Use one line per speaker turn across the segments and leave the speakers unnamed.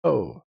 Oh,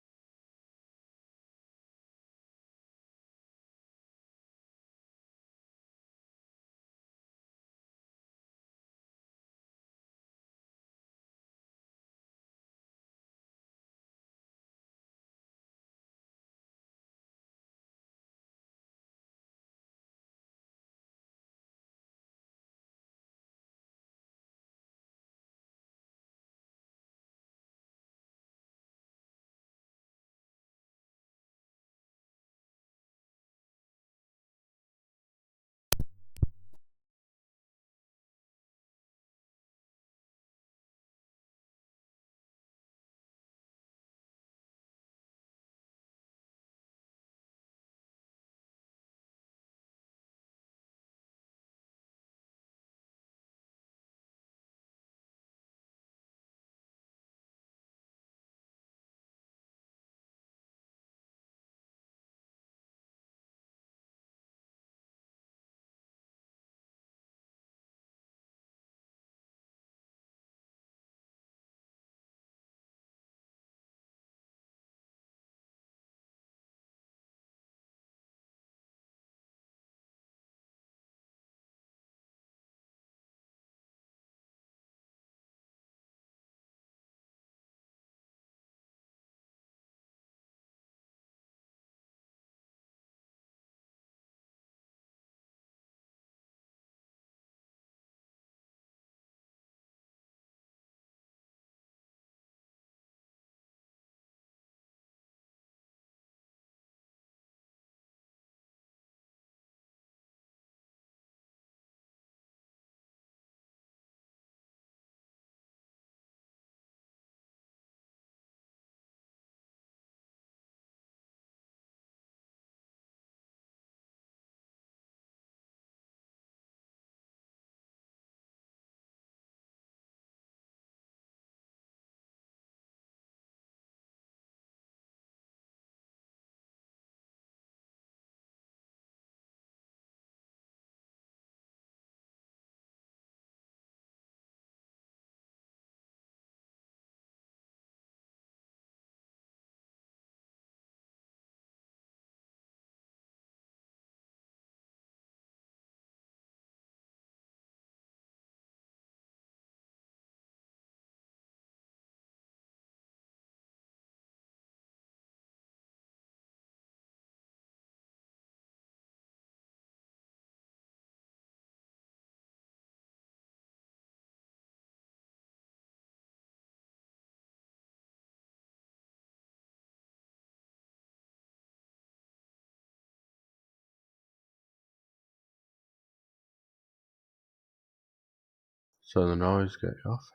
so the noise get you off.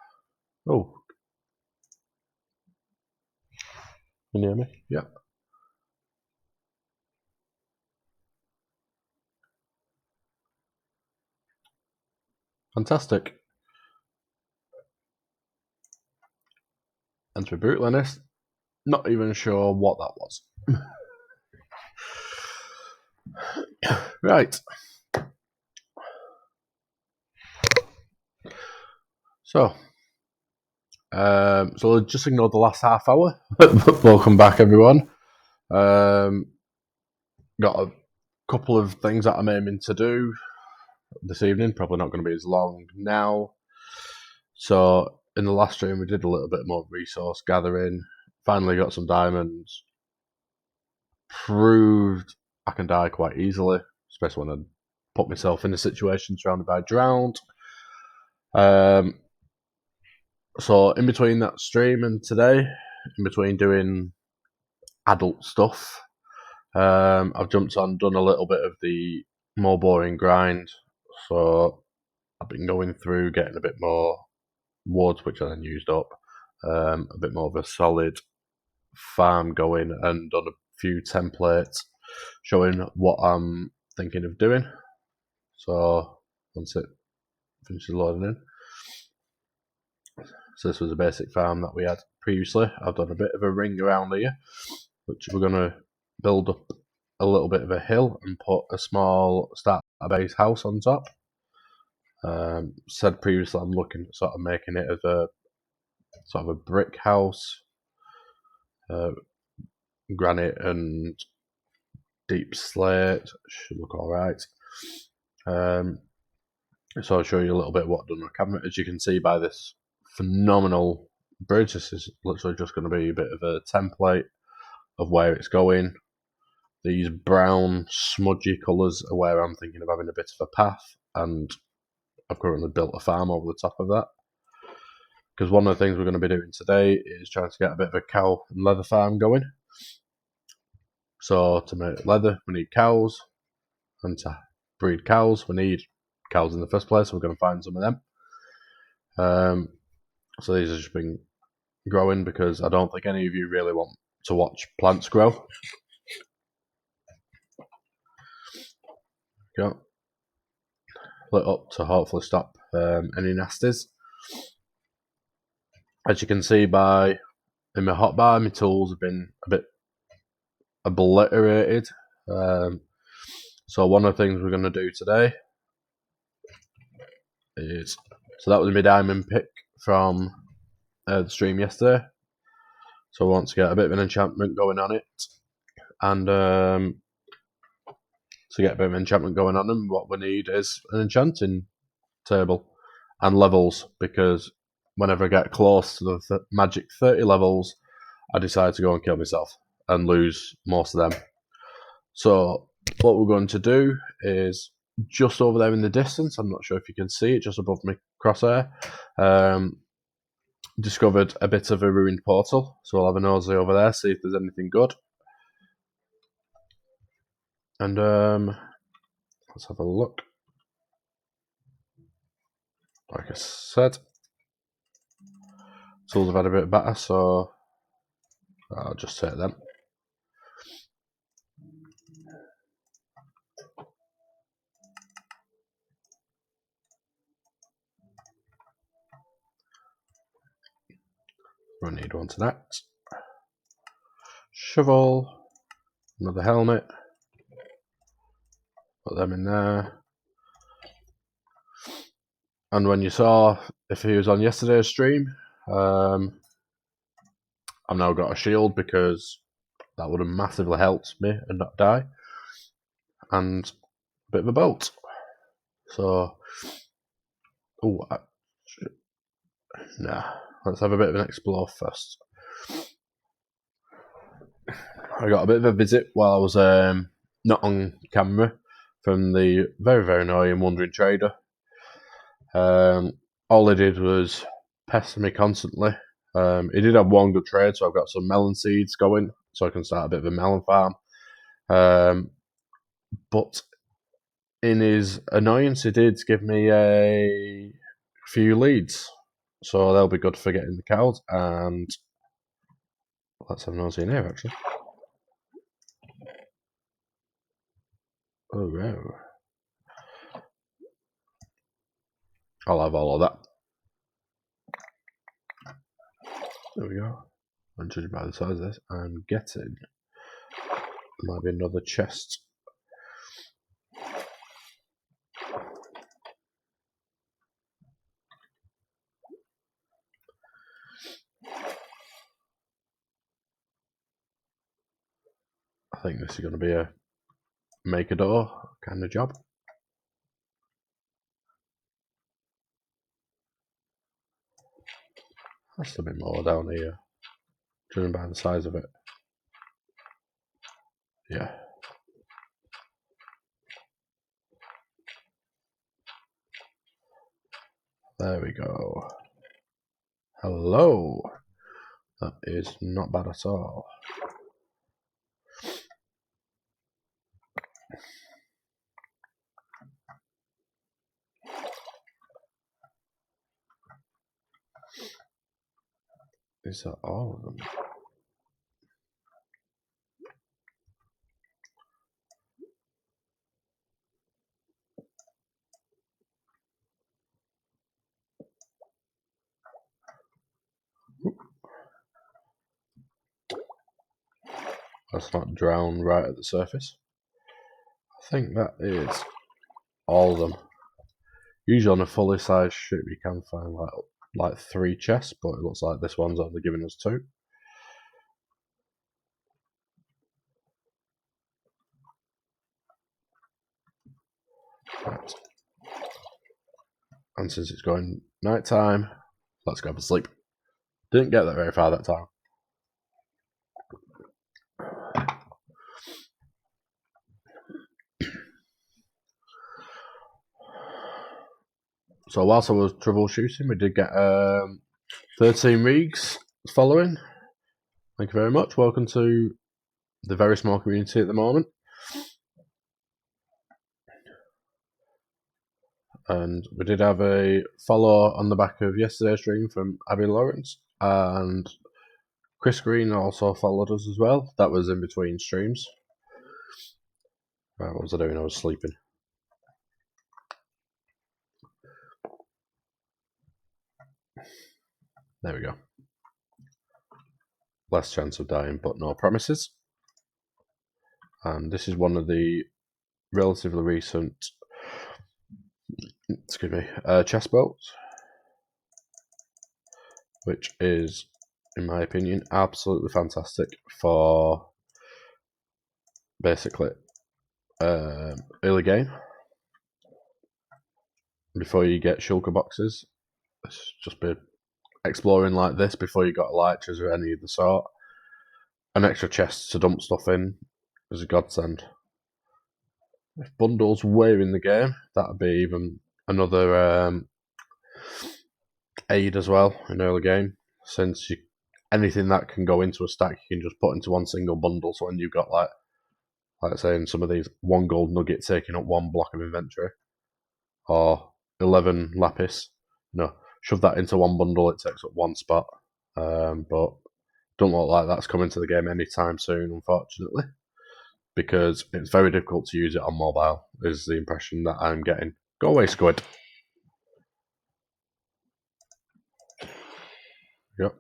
Oh, can you hear me? Yeah, fantastic. And to be brutally honest, not even sure what that was. Right, so so just ignore the last half hour. Welcome back, everyone. Um, got a couple of things that I'm aiming to do this evening. Probably not going to be as long now. So in the last stream, we did a little bit more resource gathering. Finally got some diamonds. Proved I can die quite easily, especially when I put myself in a situation surrounded by drowned. Um, so in between that stream and today, in between doing adult stuff, I've jumped on, done a little bit of the more boring grind. So I've been going through, getting a bit more wood, which I then used up, a bit more of a solid farm going, and done a few templates showing what I'm thinking of doing. So once it finishes loading in, so this was a basic farm that we had previously. I've done a bit of a ring around here, which we're going to build up a little bit of a hill and put a small starter base house on top. Said previously, I'm looking at sort of making it as a sort of a brick house. granite and deep slate. Should look alright. So I'll show you a little bit of what I've done on camera. As you can see by this phenomenal bridge, this is literally just going to be a bit of a template of where it's going. These brown smudgy colours are where I'm thinking of having a bit of a path, and I've currently built a farm over the top of that. Because one of the things we're going to be doing today is trying to get a bit of a cow and leather farm going. So to make leather, we need cows, and to breed cows, we need cows in the first place. So we're going to find some of them. So these have just been growing because I don't think any of you really want to watch plants grow. Go. Lit up to hopefully stop any nasties. As you can see by in my hotbar, my tools have been a bit obliterated. So one of the things we're going to do today is, so that was my diamond pick from the stream yesterday. So I want to get a bit of an enchantment going on it, and to get a bit of enchantment going on them, what we need is an enchanting table and levels, because whenever I get close to the magic 30 levels, I decide to go and kill myself and lose most of them. So what we're going to do is just over there in the distance, I'm not sure if you can see it, just above my crosshair, discovered a bit of a ruined portal. So I'll have a nosy over there, see if there's anything good. And let's have a look. Like I said, tools have had a bit better, so I'll just take them. We need one to that. Shovel, another helmet, put them in there. And when you saw, if he was on yesterday's stream, I've now got a shield because that would have massively helped me and not die. And a bit of a boat. So, let's have a bit of an explore first. I got a bit of a visit while I was not on camera from the very, very annoying Wandering Trader. All he did was pester me constantly. He did have one good trade, so I've got some melon seeds going, so I can start a bit of a melon farm. But in his annoyance, he did give me a few leads, so they'll be good for getting the cows. And let's have a nosy in here, actually. Oh, wow. I'll have all of that. There we go. And judging by the size of this, I'm getting might be another chest. I think this is going to be a make a door kind of job. That's a bit more down here, judging by the size of it. Yeah. There we go. Hello. That is not bad at all. Is that all of them? Let's not drown right at the surface. I think that is all of them. Usually on a fully sized ship you can find like 3 chests, but it looks like this one's only giving us 2. Right. And since it's going night time, let's go to sleep. Didn't get that very far that time. So whilst I was troubleshooting, we did get 13 rigs following. Thank you very much. Welcome to the very small community at the moment. And we did have a follow on the back of yesterday's stream from Abby Lawrence, and Chris Green also followed us as well. That was in between streams. Right, what was I doing? I was sleeping. There we go. Less chance of dying, but no promises. And this is one of the relatively recent, chest boats, which is, in my opinion, absolutely fantastic for basically early game. Before you get shulker boxes, let's just be exploring like this before you got lights or any of the sort. An extra chest to dump stuff in is a godsend. If bundles were in the game, that'd be even another aid as well in early game, since anything that can go into a stack you can just put into one single bundle. So when you've got like saying some of these, one gold nugget taking up one block of inventory, or 11 lapis, shove that into one bundle, it takes up one spot. But don't look like that's coming to the game anytime soon, unfortunately, because it's very difficult to use it on mobile, is the impression that I'm getting. Go away, squid. Yep.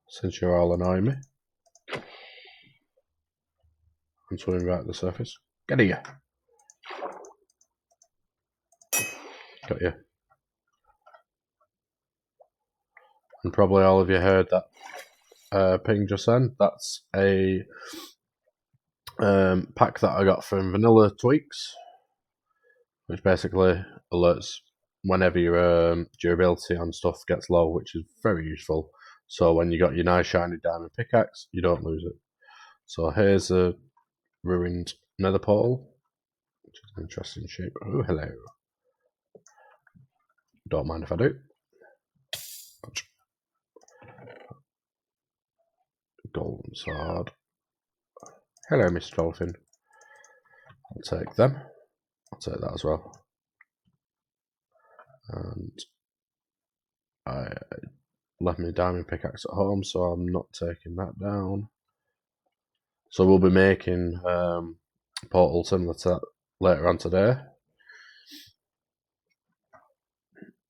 Since you're all annoying me, I'm swimming right at the surface. Get here. Got you. And probably all of you heard that ping just then. That's a pack that I got from Vanilla Tweaks, which basically alerts whenever your durability on stuff gets low, which is very useful. So when you got your nice shiny diamond pickaxe, you don't lose it. So here's a ruined nether portal, which is an interesting shape. Oh, hello. Don't mind if I do. Golden sword. Hello, Mr. Dolphin. I'll take them. I'll take that as well. And I left my diamond pickaxe at home, so I'm not taking that down. So we'll be making portal similar to that later on today.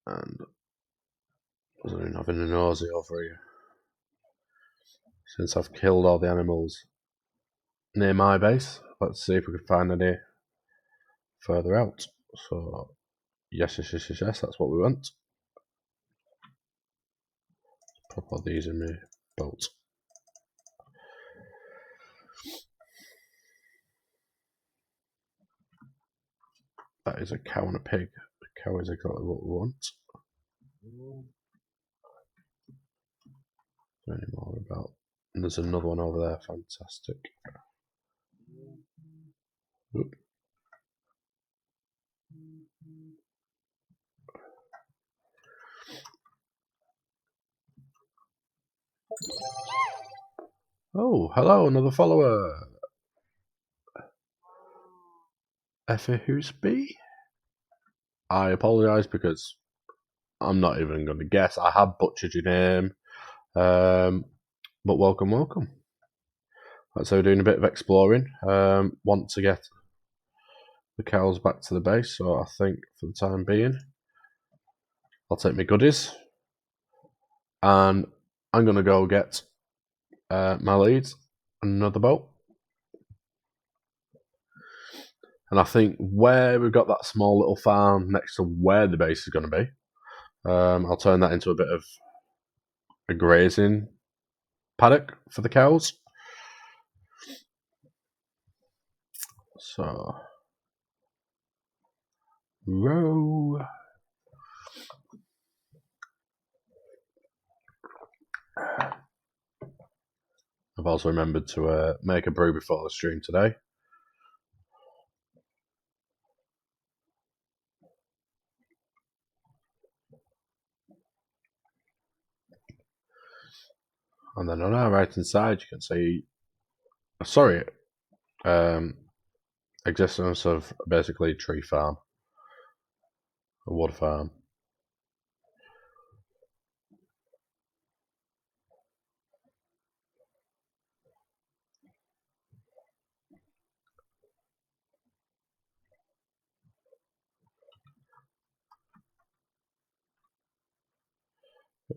And I was having a nosy over here. Since I've killed all the animals near my base, let's see if we can find any further out. So yes, that's what we want. Pop all these in my boat. That is a cow and a pig. A cow is exactly what we want. Any more about? And there's another one over there. Fantastic. Oop. Oh, hello, another follower. Effie Hoosby? I apologise because I'm not even going to guess. I have butchered your name. But welcome. So we're doing a bit of exploring. Want to get the cows back to the base, so I think for the time being, I'll take my goodies. And I'm going to go get my leads, another boat. And I think where we've got that small little farm next to where the base is going to be, I'll turn that into a bit of a grazing paddock for the cows. So row. I've also remembered to make a brew before the stream today. And then on our right hand side, you can see, existence of basically a tree farm, a wood farm.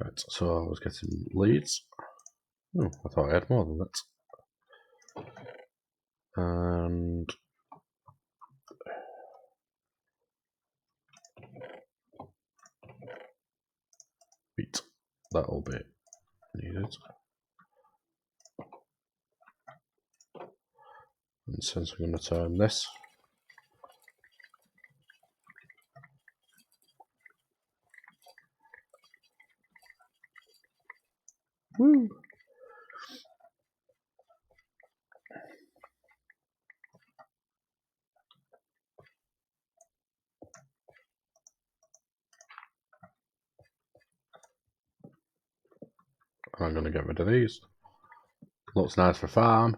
Right, so I was getting leads. Oh, I thought I had more than that. And wheat, that'll be needed. And since we're going to turn this, woo! I'm going to get rid of these. Looks nice for farm,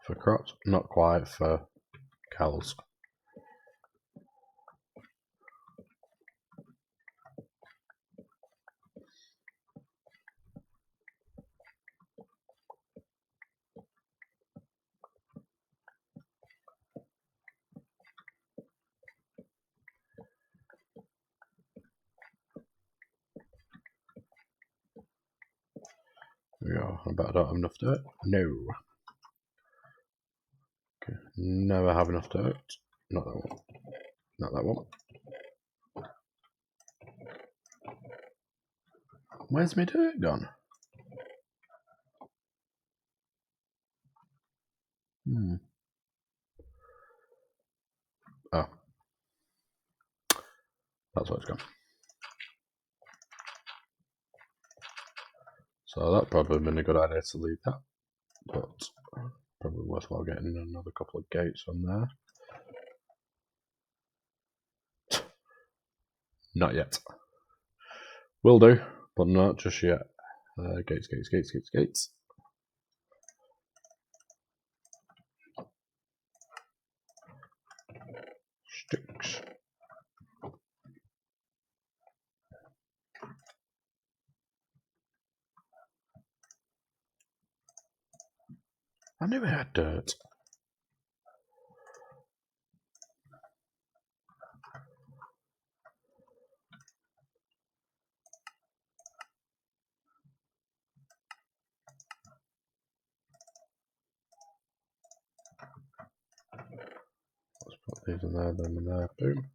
for crops, not quite for cows. There we go. I bet I don't have enough dirt. No. Okay. Never have enough dirt. Not that one. Not that one. Where's my dirt gone? Oh. That's where it's gone. So that probably been a good idea to leave that. But probably worthwhile getting another couple of gates on there. Not yet. Will do, but not just yet. Gates, gates, gates, gates, gates. Sticks. I knew it had dirt. Let's put these in there, them in there. Boom.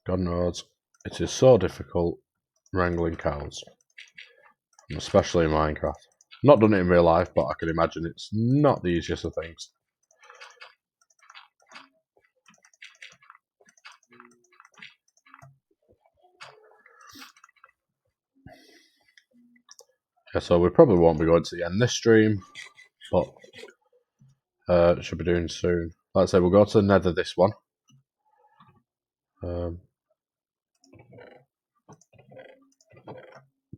God knows, it is so difficult wrangling cows, especially in Minecraft. Not done it in real life, but I can imagine it's not the easiest of things. Yeah, so we probably won't be going to the end this stream, but should be doing soon. Like I say, we'll go to the Nether this one.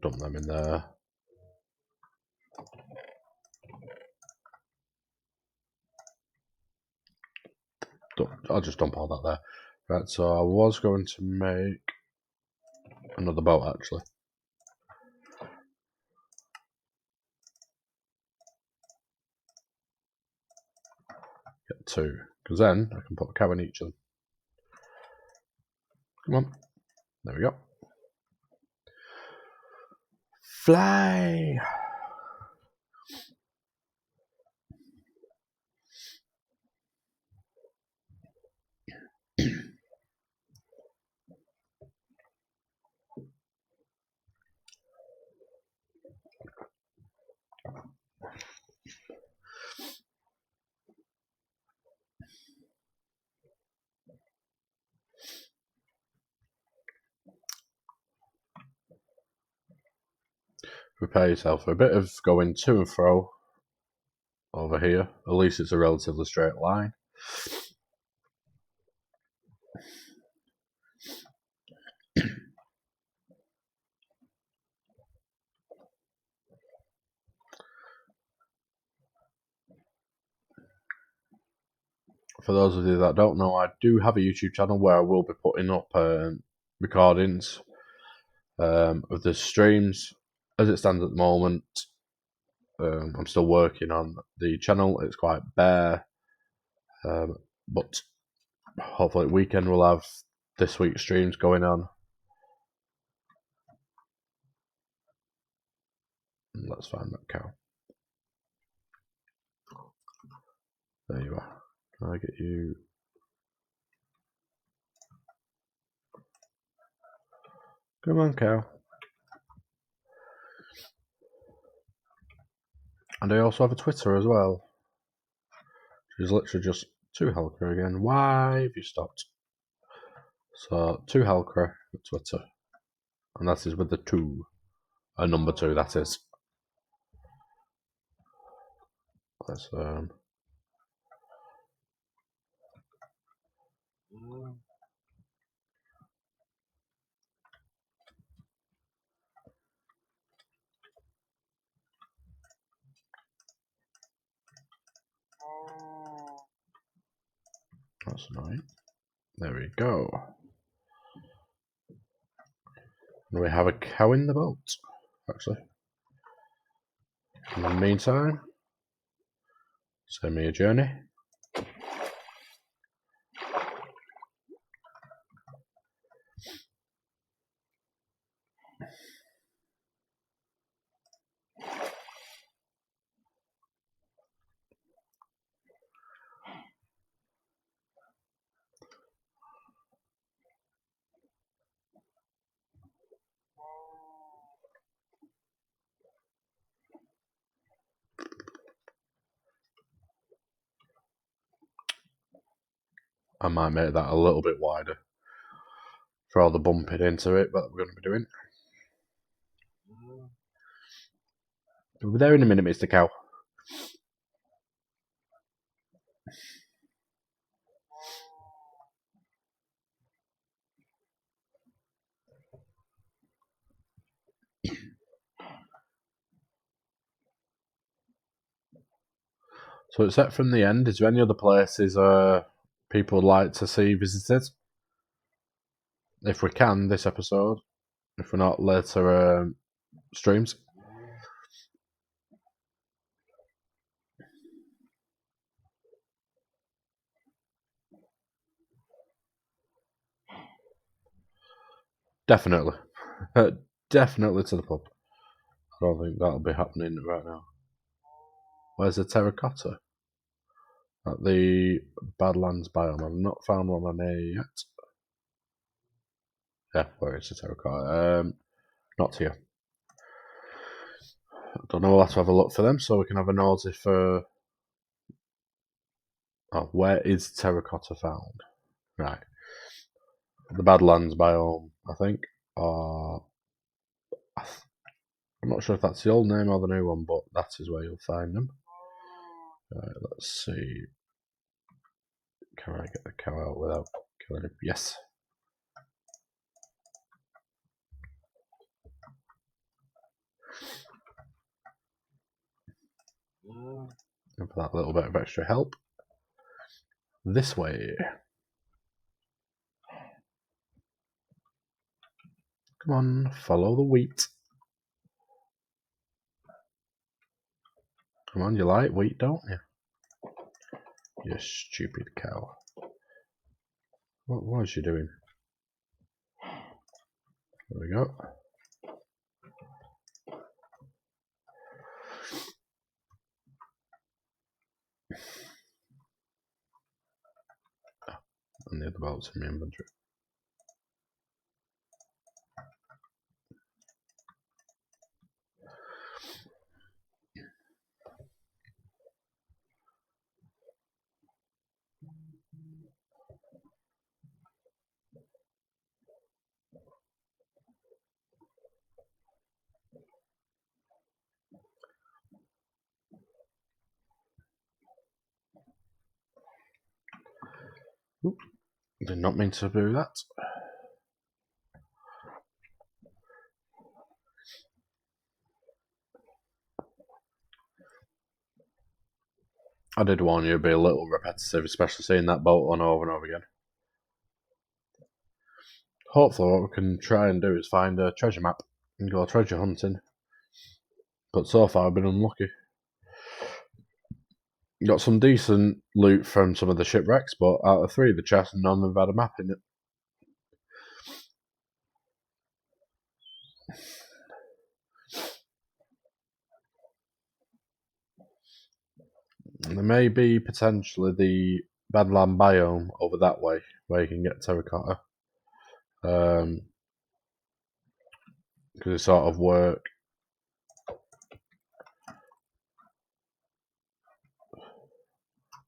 Dump them in there. I'll just dump all that there. Right, so I was going to make another boat actually. Get two, because then I can put a cow in each of them. Come on. There we go. Fly! prepare yourself for a bit of going to and fro over here. At least it's a relatively straight line. For those of you that don't know, I do have a YouTube channel where I will be putting up recordings of the streams. As it stands at the moment, I'm still working on the channel. It's quite bare, but hopefully weekend we'll have this week's streams going on. Let's find that cow. There you are. Can I get you? Come on, cow. And I also have a Twitter as well. She's literally just 2Helcra again. Why have you stopped? So 2Helcra at Twitter. And that is with the 2. A number 2, that is. Let's that's annoying. There we go. And we have a cow in the boat, actually. In the meantime, send me a journey. I might make that a little bit wider for all the bumping into it, but we're going to be doing. We'll be there in a minute, Mr. Cow. So it's set from the end. Is there any other places people would like to see visited? If we can, this episode. If we're not, later streams. Definitely. Definitely to the pub. I don't think that'll be happening right now. Where's the terracotta? At the Badlands biome. I've not found one on there yet. Yeah, where is the terracotta? Not here. I don't know, we'll have to have a look for them so we can have a nosy for... Oh, where is terracotta found? Right. The Badlands biome, I think. I'm not sure if that's the old name or the new one, but that is where you'll find them. Right, let's see. Can I get the cow out without killing him? Yes. And for that little bit of extra help, this way. Come on, follow the wheat. Come on, you like wheat, don't you? You stupid cow. What was she doing? There we go. And the other bolt's in my inventory. Oop, did not mean to do that. I did warn you it'd be a little repetitive, especially seeing that boat on over and over again. Hopefully what we can try and do is find a treasure map and go treasure hunting. But so far I've been unlucky. Got some decent loot from some of the shipwrecks, but out of 3 of the chests, none have had a map in it. There may be potentially the Badland biome over that way, where you can get terracotta. Because they sort of work.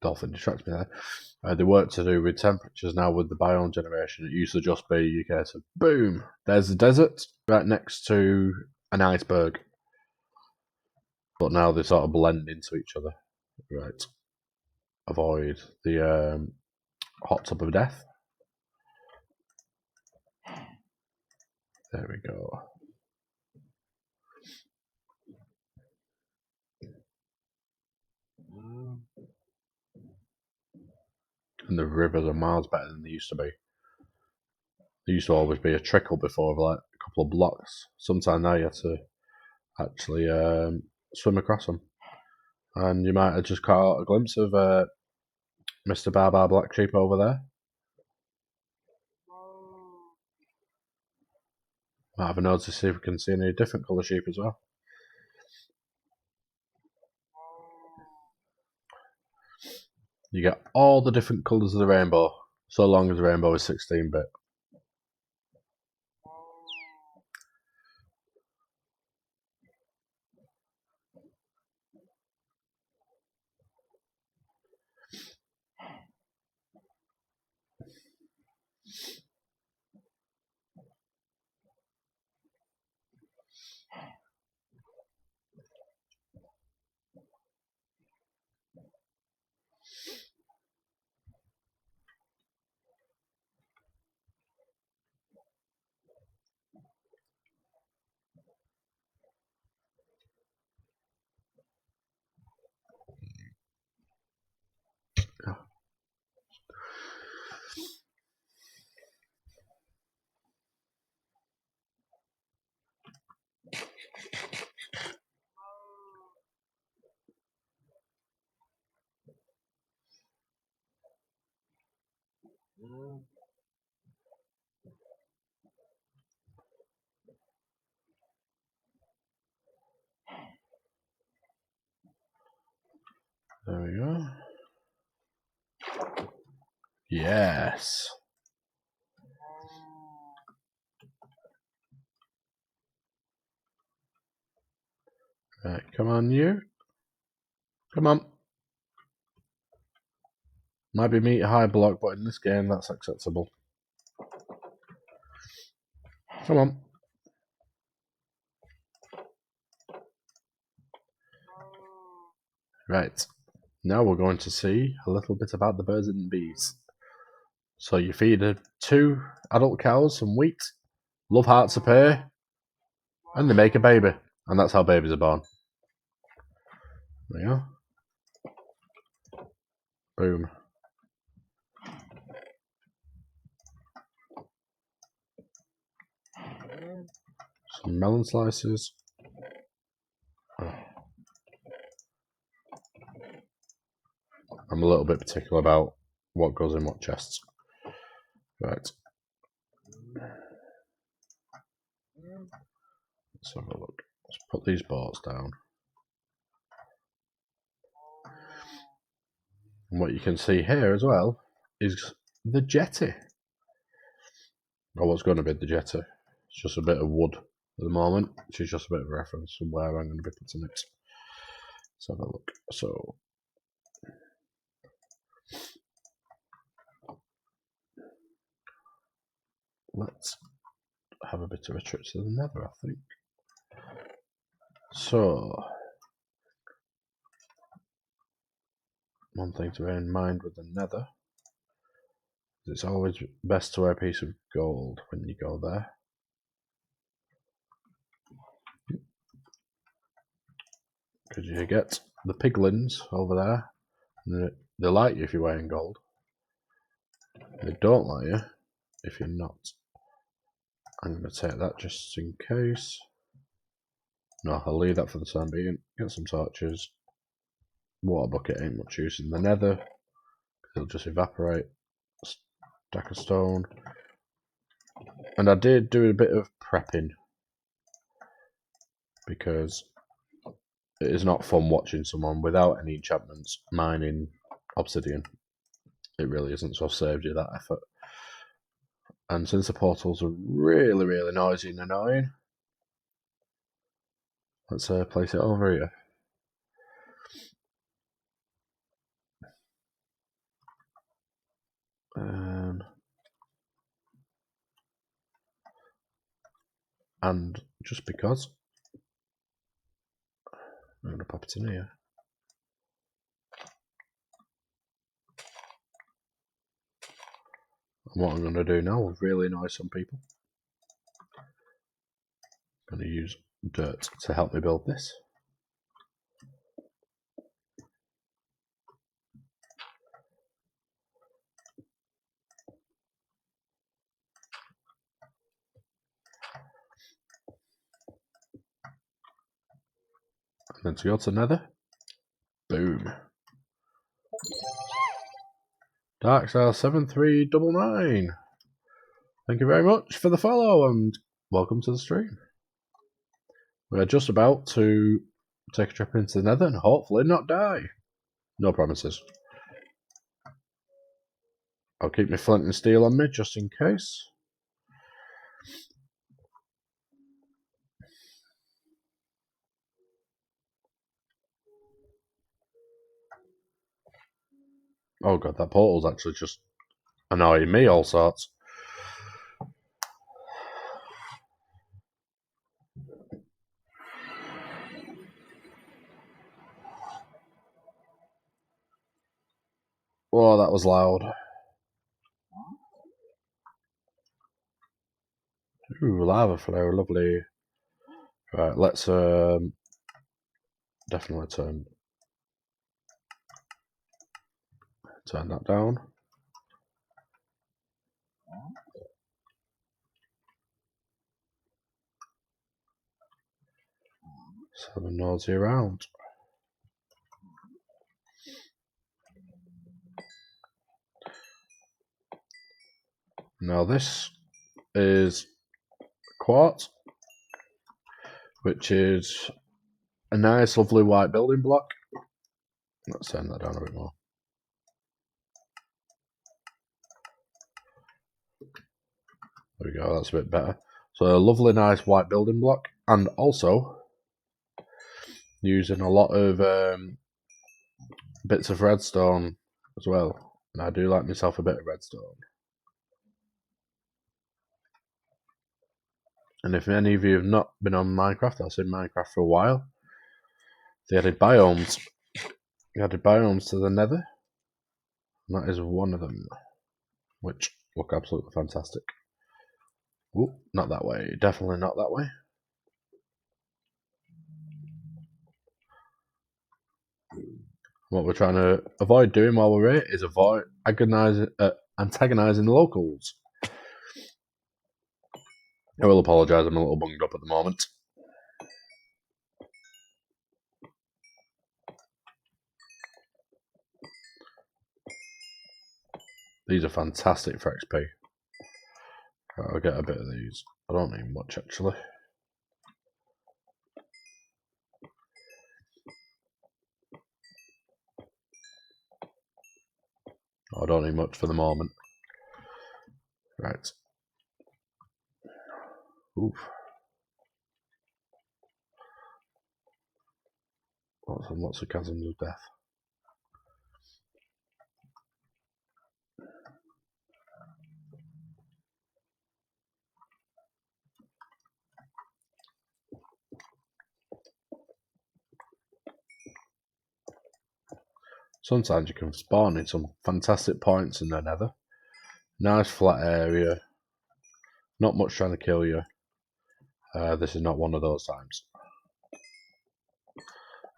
Dolphin distracts me there. They work to do with temperatures now with the biome generation. It used to just be you get a boom, there's a desert right next to an iceberg. But now they sort of blend into each other. Right. Avoid the hot tub of death. There we go. And the rivers are miles better than they used to be. There used to always be a trickle before, like a couple of blocks. Sometimes now you have to actually swim across them. And you might have just caught a glimpse of Mr. Barbar Black Sheep over there. Might have a nose to see if we can see any different colour sheep as well. You get all the different colours of the rainbow, so long as the rainbow is 16-bit. There we go. Yes. Right, come on, you. Come on. Might be meet a high block, but in this game, that's acceptable. Come on. Right. Now we're going to see a little bit about the birds and bees. So you feed 2 adult cows some wheat, love hearts appear, and they make a baby. And that's how babies are born. There we go. Boom. Some melon slices. Oh. I'm a little bit particular about what goes in what chests. Right. Let's have a look. Let's put these boats down. And what you can see here as well is the jetty. Or what's going to be the jetty. It's just a bit of wood at the moment, which is just a bit of a reference to where I'm going to be putting it. Let's have a look. So, let's have a bit of a trip to the Nether, I think. So, one thing to bear in mind with the Nether It's always best to wear a piece of gold when you go there. Because you get the piglins over there, and they like you if you're wearing gold. They don't like you if you're not. I'm going to take that just in case. No, I'll leave that for the time being. Get some torches. Water bucket ain't much use in the nether, because it'll just evaporate. Stack of stone. And I did do a bit of prepping, because it is not fun watching someone without any enchantments mining obsidian. It really isn't, so I've saved you that effort. And since the portals are really, really noisy and annoying, let's place it over here. And just because, I'm going to pop it in here. And what I'm going to do now will really annoy some people. I'm going to use dirt to help me build this. And then to go to Nether. Boom. Darkstar7399. Thank you very much for the follow and welcome to the stream. We're just about to take a trip into the Nether and hopefully not die. No promises. I'll keep my flint and steel on me just in case. Oh god, that portal's actually just annoying me all sorts. Oh, that was loud. Ooh, lava flow, lovely. Right, let's definitely turn that down. 7 nosy around. Now this is quartz, which is a nice lovely white building block. Let's turn that down a bit more. There we go, that's a bit better. So a lovely nice white building block, and also using a lot of bits of redstone as well. And I do like myself a bit of redstone. And if any of you have not been on Minecraft, I've seen Minecraft for a while. They added biomes. They added biomes to the Nether. And that is one of them, which look absolutely fantastic. Ooh, not that way. Definitely not that way. What we're trying to avoid doing while we're here is avoid antagonizing the locals. I will apologise, I'm a little bunged up at the moment. These are fantastic for XP. I'll get a bit of these. I don't need much actually. I don't need much for the moment. Right. Oof. Lots of chasms of death. Sometimes you can spawn in some fantastic points in the Nether. Nice flat area. Not much trying to kill you. This is not one of those times.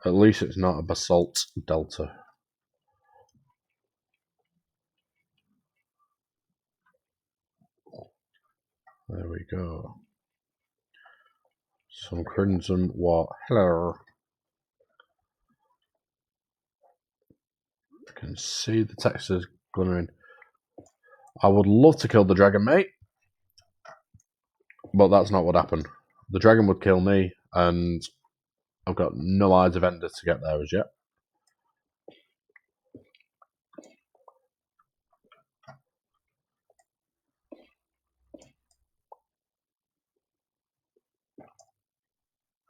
At least it's not a basalt delta. There we go. Some crimson what? Hello. I can see the textures glimmering. I would love to kill the dragon, mate. But that's not what happened. The dragon would kill me, and I've got no eyes of Ender to get there as yet.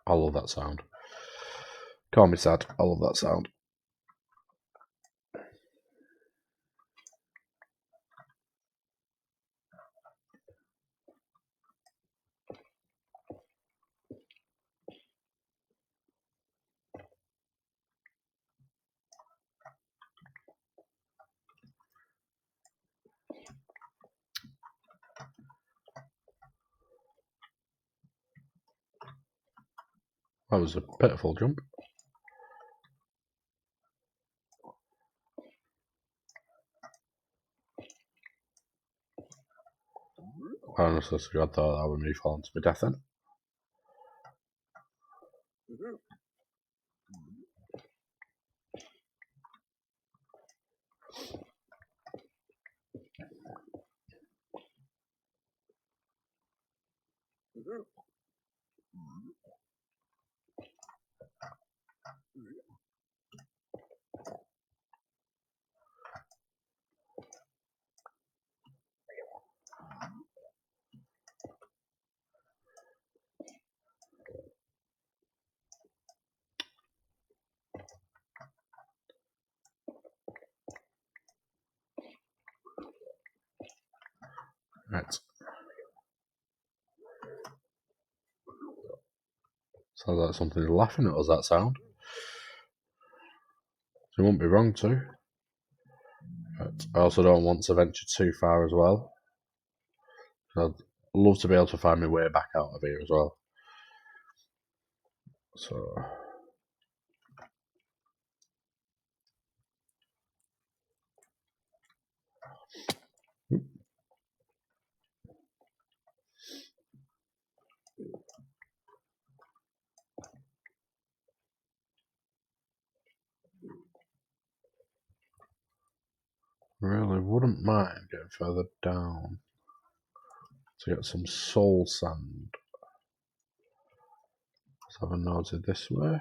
I love that sound. Can't be sad. I love that sound. That was a pitiful jump. I honestly thought that would be falling to my death then. Right. Sounds like something's laughing at us, that sound. So you won't be wrong too. But I also don't want to venture too far as well. I'd love to be able to find my way back out of here as well. So really wouldn't mind getting further down to get some soul sand. Let's have a nosy this way.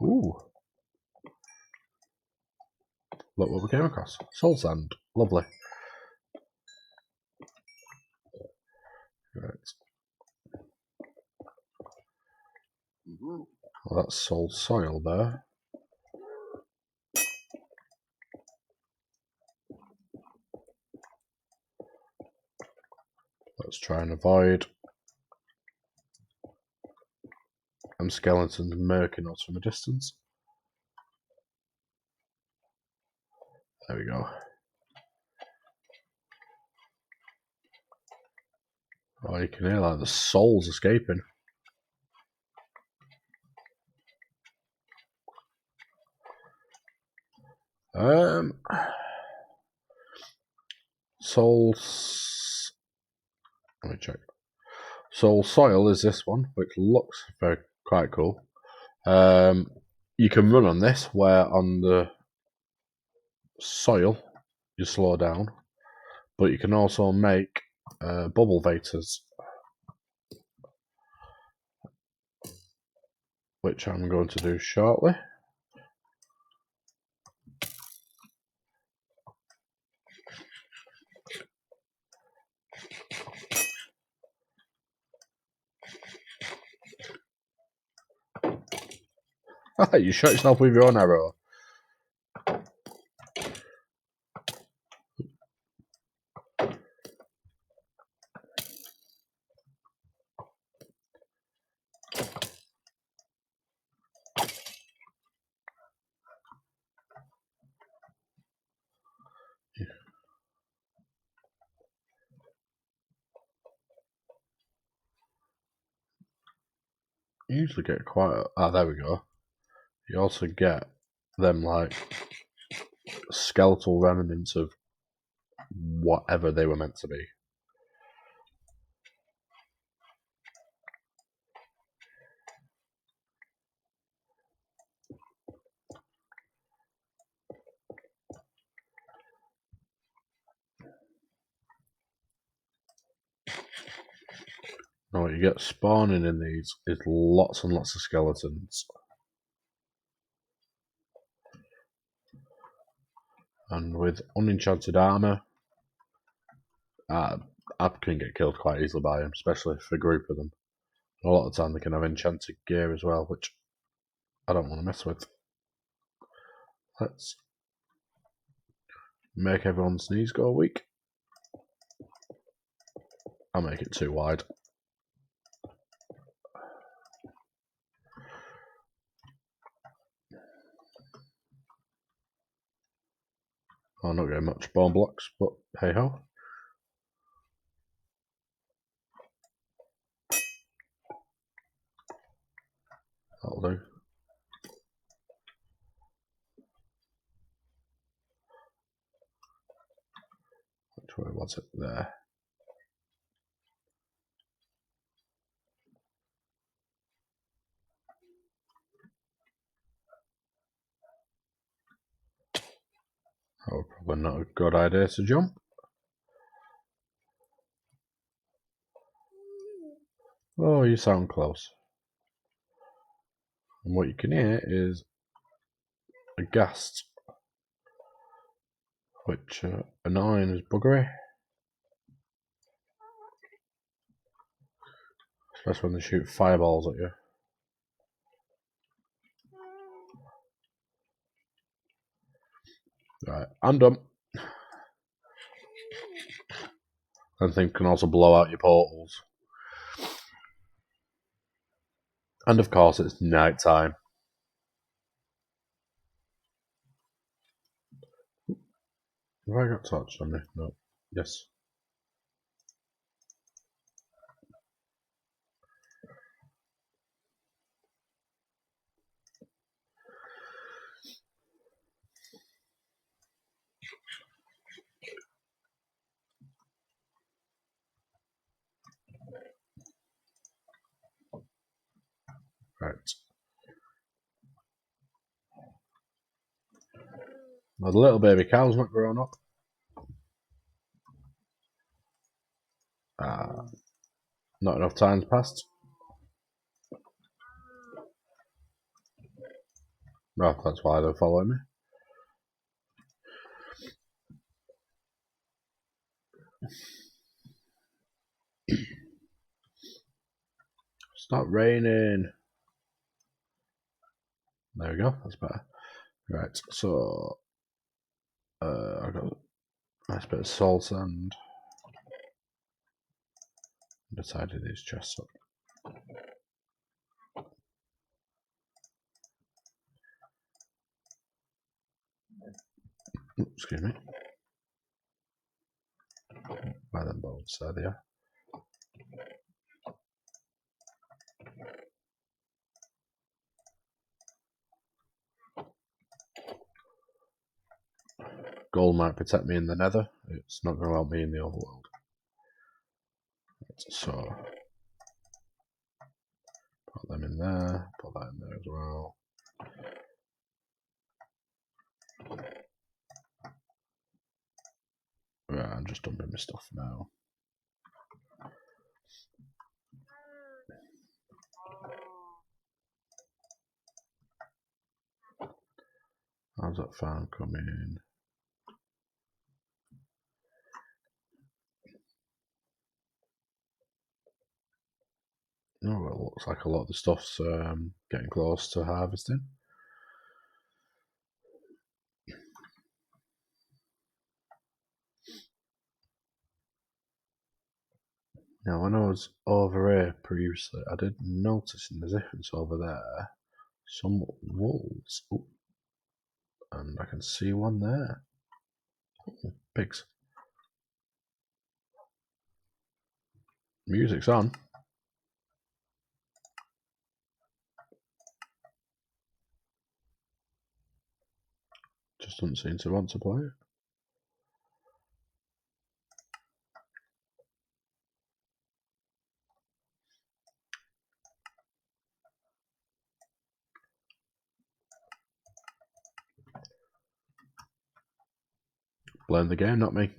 Ooh. Look what we came across. Soul sand. Lovely. Right. Well, that's soul soil there. Let's try and avoid them skeletons murking us from a distance. There we go. Oh, you can hear like the souls escaping. Souls. Let me check. Soul soil is this one, which looks quite cool. You can run on this, where on the soil you slow down, but you can also make bubble vators, which I'm going to do shortly. You shot yourself with your own arrow. You usually get quite there we go. You also get them like skeletal remnants of whatever they were meant to be. Now what you get spawning in these is lots and lots of skeletons. And with unenchanted armour, I can get killed quite easily by them, especially if a group of them. A lot of the time they can have enchanted gear as well, which I don't want to mess with. Let's make everyone's knees go weak. I'll make it too wide. I'm not getting much bone blocks, but hey ho. That'll do. Which way was it? There. That was probably not a good idea to jump. Oh, you sound close. And what you can hear is a ghast, which annoying as buggery. Especially when they shoot fireballs at you. Right, I'm done. And things can also blow out your portals. And of course, it's night time. Have I got torch on me? No. Yes. Right. Now the little baby cow's not grown up. Not enough time's passed. Well, that's why they're following me. It's not raining. There we go, that's better. Right, so I've got a nice bit of salt and tidy these chests up. Excuse me. By them bolts, there they are. Gold might protect me in the Nether. It's not going to help me in the overworld. Right, so put them in there. Put that in there as well. Right, I'm just dumping my stuff now. How's that farm coming in? Oh, well, it looks like a lot of the stuff's getting close to harvesting. Now, when I was over here previously, I did notice in the difference over there some wolves. Ooh. And I can see one there. Ooh, pigs. Music's on. just doesn't seem to want to play it. Blame the game, not me.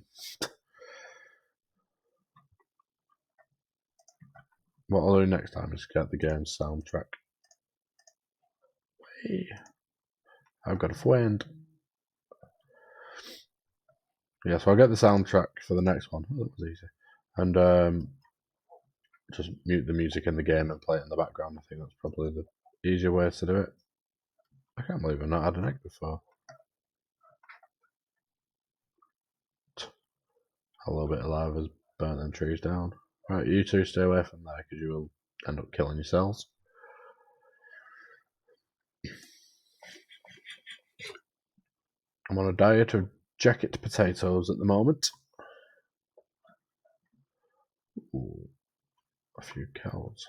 What I'll do next time is get the game's soundtrack. Hey, I've got a friend. Yeah, so I'll get the soundtrack for the next one. Oh, that was easy. And just mute the music in the game and play it in the background. I think that's probably the easier way to do it. I can't believe I've not had an egg before. A little bit of lava has burnt them trees down. Right, you two stay away from there because you will end up killing yourselves. I'm on a diet of jacket potatoes at the moment. Ooh, a few cows.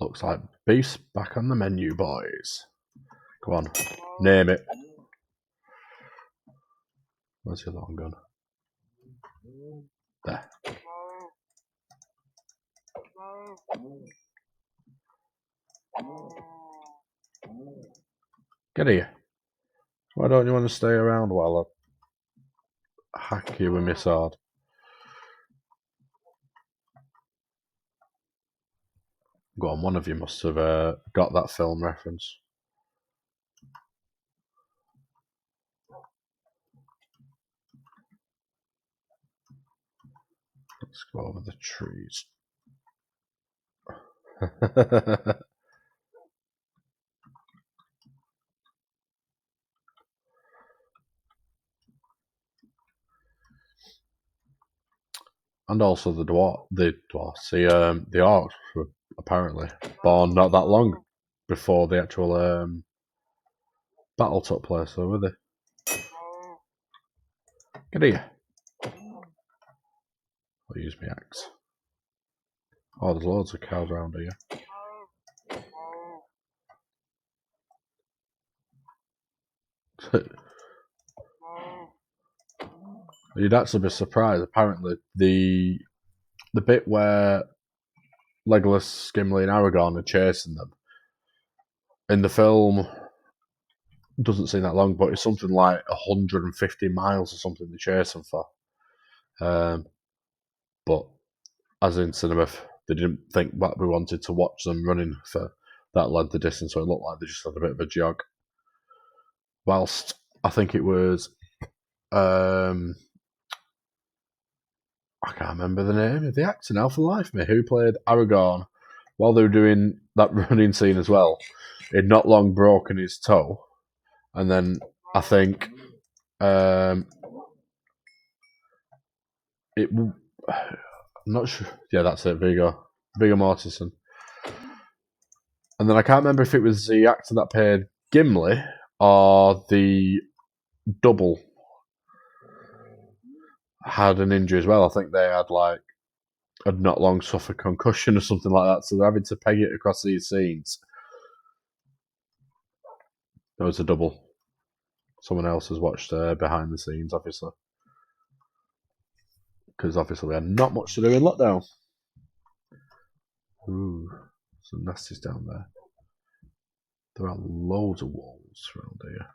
Looks like beef's back on the menu, boys. Go on, name it. Where's your long gun? There. Get here. Why don't you want to stay around while I hack you with my sword? Go on, one of you must have got that film reference. Let's go over the trees. And also the dwarfs, the orcs were apparently born not that long before the actual battle took place, so were they? Get here. I'll use my axe. Oh, there's loads of cows around here. You'd actually be surprised. Apparently, the bit where Legolas, Gimli, and Aragorn are chasing them in the film doesn't seem that long, but it's something like 150 miles or something to chase them for. But as in cinema, they didn't think that we wanted to watch them running for that length of distance, so it looked like they just had a bit of a jog. Whilst I think it was, I can't remember the name of the actor now for the life of me, who played Aragorn while they were doing that running scene as well. He'd not long broken his toe, and then I think I'm not sure. Yeah, that's it. Viggo Mortensen. And then I can't remember if it was the actor that played Gimli or the double had an injury as well. I think they had not long suffered concussion or something like that, so they're having to peg it across these scenes. There was a double. Someone else has watched behind the scenes, obviously. Because obviously we had not much to do in lockdown. Ooh, some nasties down there. There are loads of wolves around here.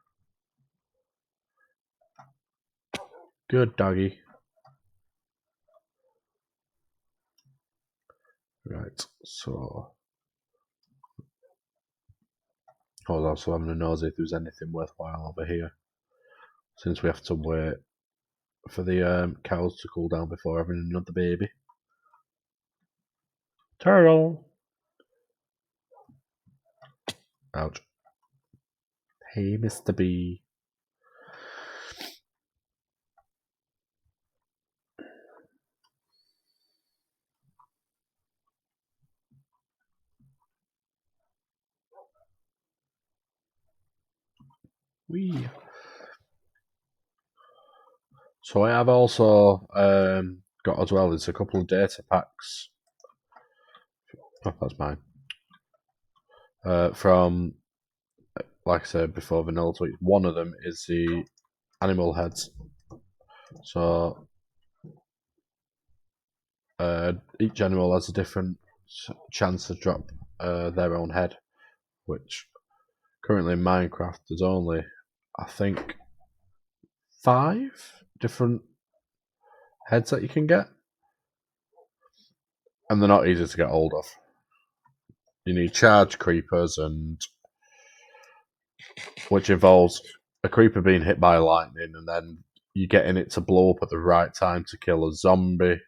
Good doggy. Right, so I was also having a nosy if there's anything worthwhile over here, since we have to wait for the cows to cool down before having another baby. Turtle! Ouch. Hey, Mr. B. Wee. So I have also got as well as a couple of data packs. Oh, that's mine. from, like I said before, vanilla tweaks. One of them is the animal heads. So each animal has a different chance to drop their own head, which currently in Minecraft there's only, I think, 5 different heads that you can get, and they're not easy to get hold of. You need charge creepers, and which involves a creeper being hit by lightning, and then you getting it to blow up at the right time to kill a zombie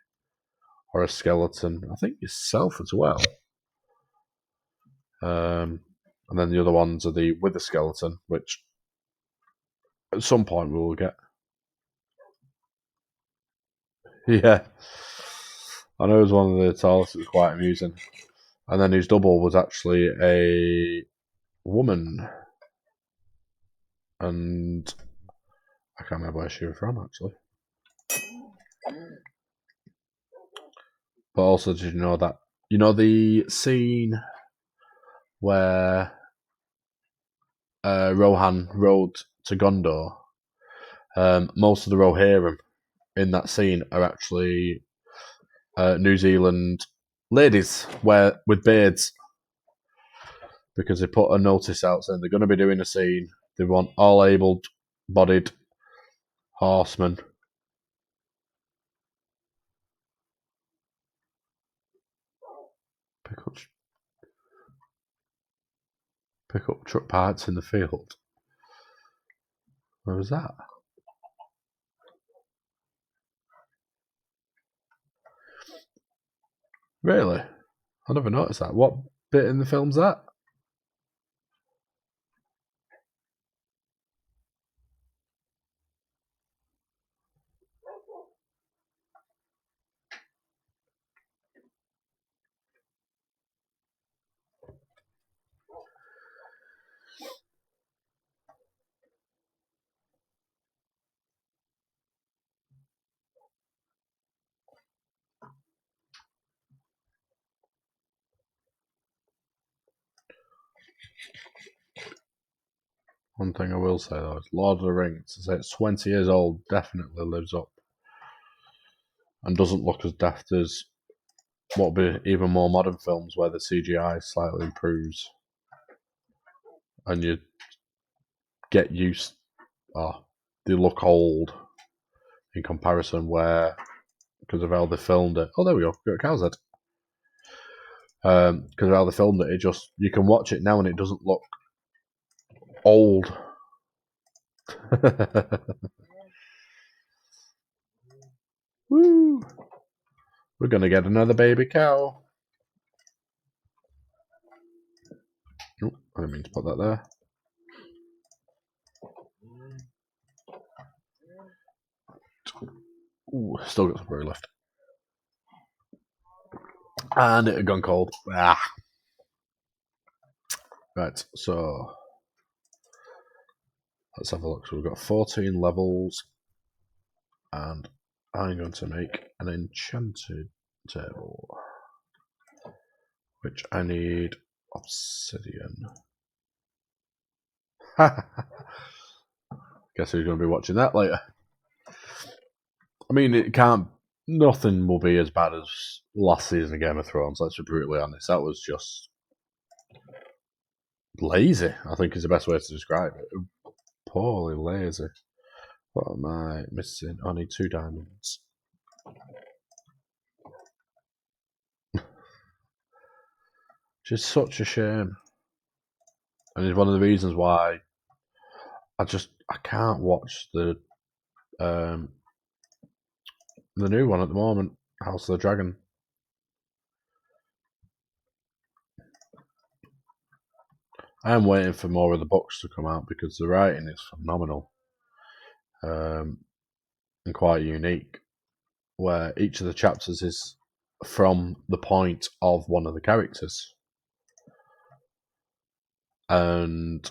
or a skeleton. I think yourself as well. And then the other ones are the wither skeleton, which at some point we will get. Yeah, I know it was one of the tallest. It was quite amusing. And then his double was actually a woman, and I can't remember where she was from actually. But also, did you know that the scene where Rohan rode to Gondor? Most of the Rohirrim in that scene are actually New Zealand ladies with beards, because they put a notice out saying they're going to be doing a scene. They want all able-bodied horsemen. Pick up truck parts in the field. Where was that? Really? I never noticed that. What bit in the film's that? One thing I will say though is Lord of the Rings, to say it's 20 years old, definitely lives up and doesn't look as daft as what would be even more modern films where the CGI slightly improves and you get used. They look old in comparison, where because of how they filmed it. Oh, there we go. Got a cow's head. Because of how they filmed it, you can watch it now and it doesn't look old. Woo! We're gonna get another baby cow. Oh, I didn't mean to put that there. Ooh, still got some brew left. And it had gone cold. Right, so let's have a look. So we've got 14 levels, and I'm going to make an enchanted table, which I need obsidian. Guess who's going to be watching that later? I mean, it can't. Nothing will be as bad as last season of Game of Thrones. Let's be brutally honest. That was just lazy, I think is the best way to describe it. Poorly lazy. What am I missing? I need 2 diamonds. Which is such a shame. And it's one of the reasons why I can't watch the new one at the moment, House of the Dragon. I am waiting for more of the books to come out because the writing is phenomenal, and quite unique, where each of the chapters is from the point of one of the characters. And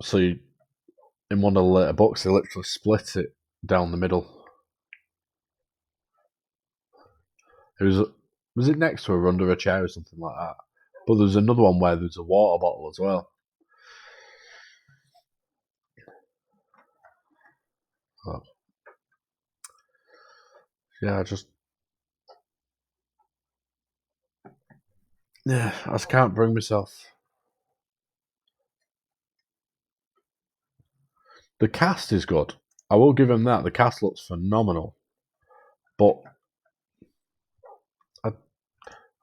so in one of the later books, they literally split it down the middle. Was it next to her, under a chair or something like that? But there's another one where there's a water bottle as well. Oh. Yeah, I just can't bring myself. The cast is good. I will give him that. The cast looks phenomenal. But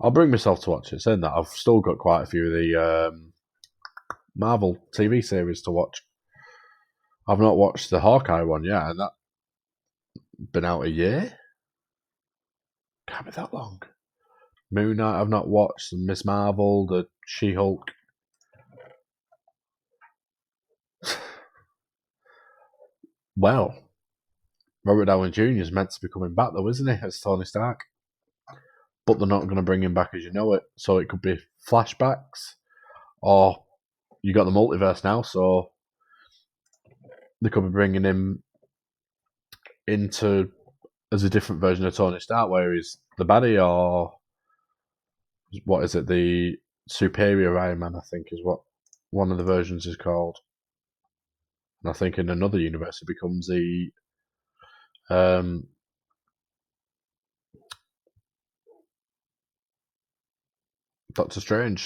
I'll bring myself to watch it. Saying that, I've still got quite a few of the Marvel TV series to watch. I've not watched the Hawkeye one yet, and that's been out a year. Can't be that long. Moon Knight, I've not watched. Miss Marvel, the She-Hulk. Well, Robert Downey Jr. is meant to be coming back, though, isn't he, as Tony Stark? But they're not going to bring him back as you know it. So it could be flashbacks, or you got the multiverse now, so they could be bringing him into as a different version of Tony Stark, where he's the baddie, or what is it, the superior Iron Man, I think is what one of the versions is called. And I think in another universe it becomes the Doctor Strange.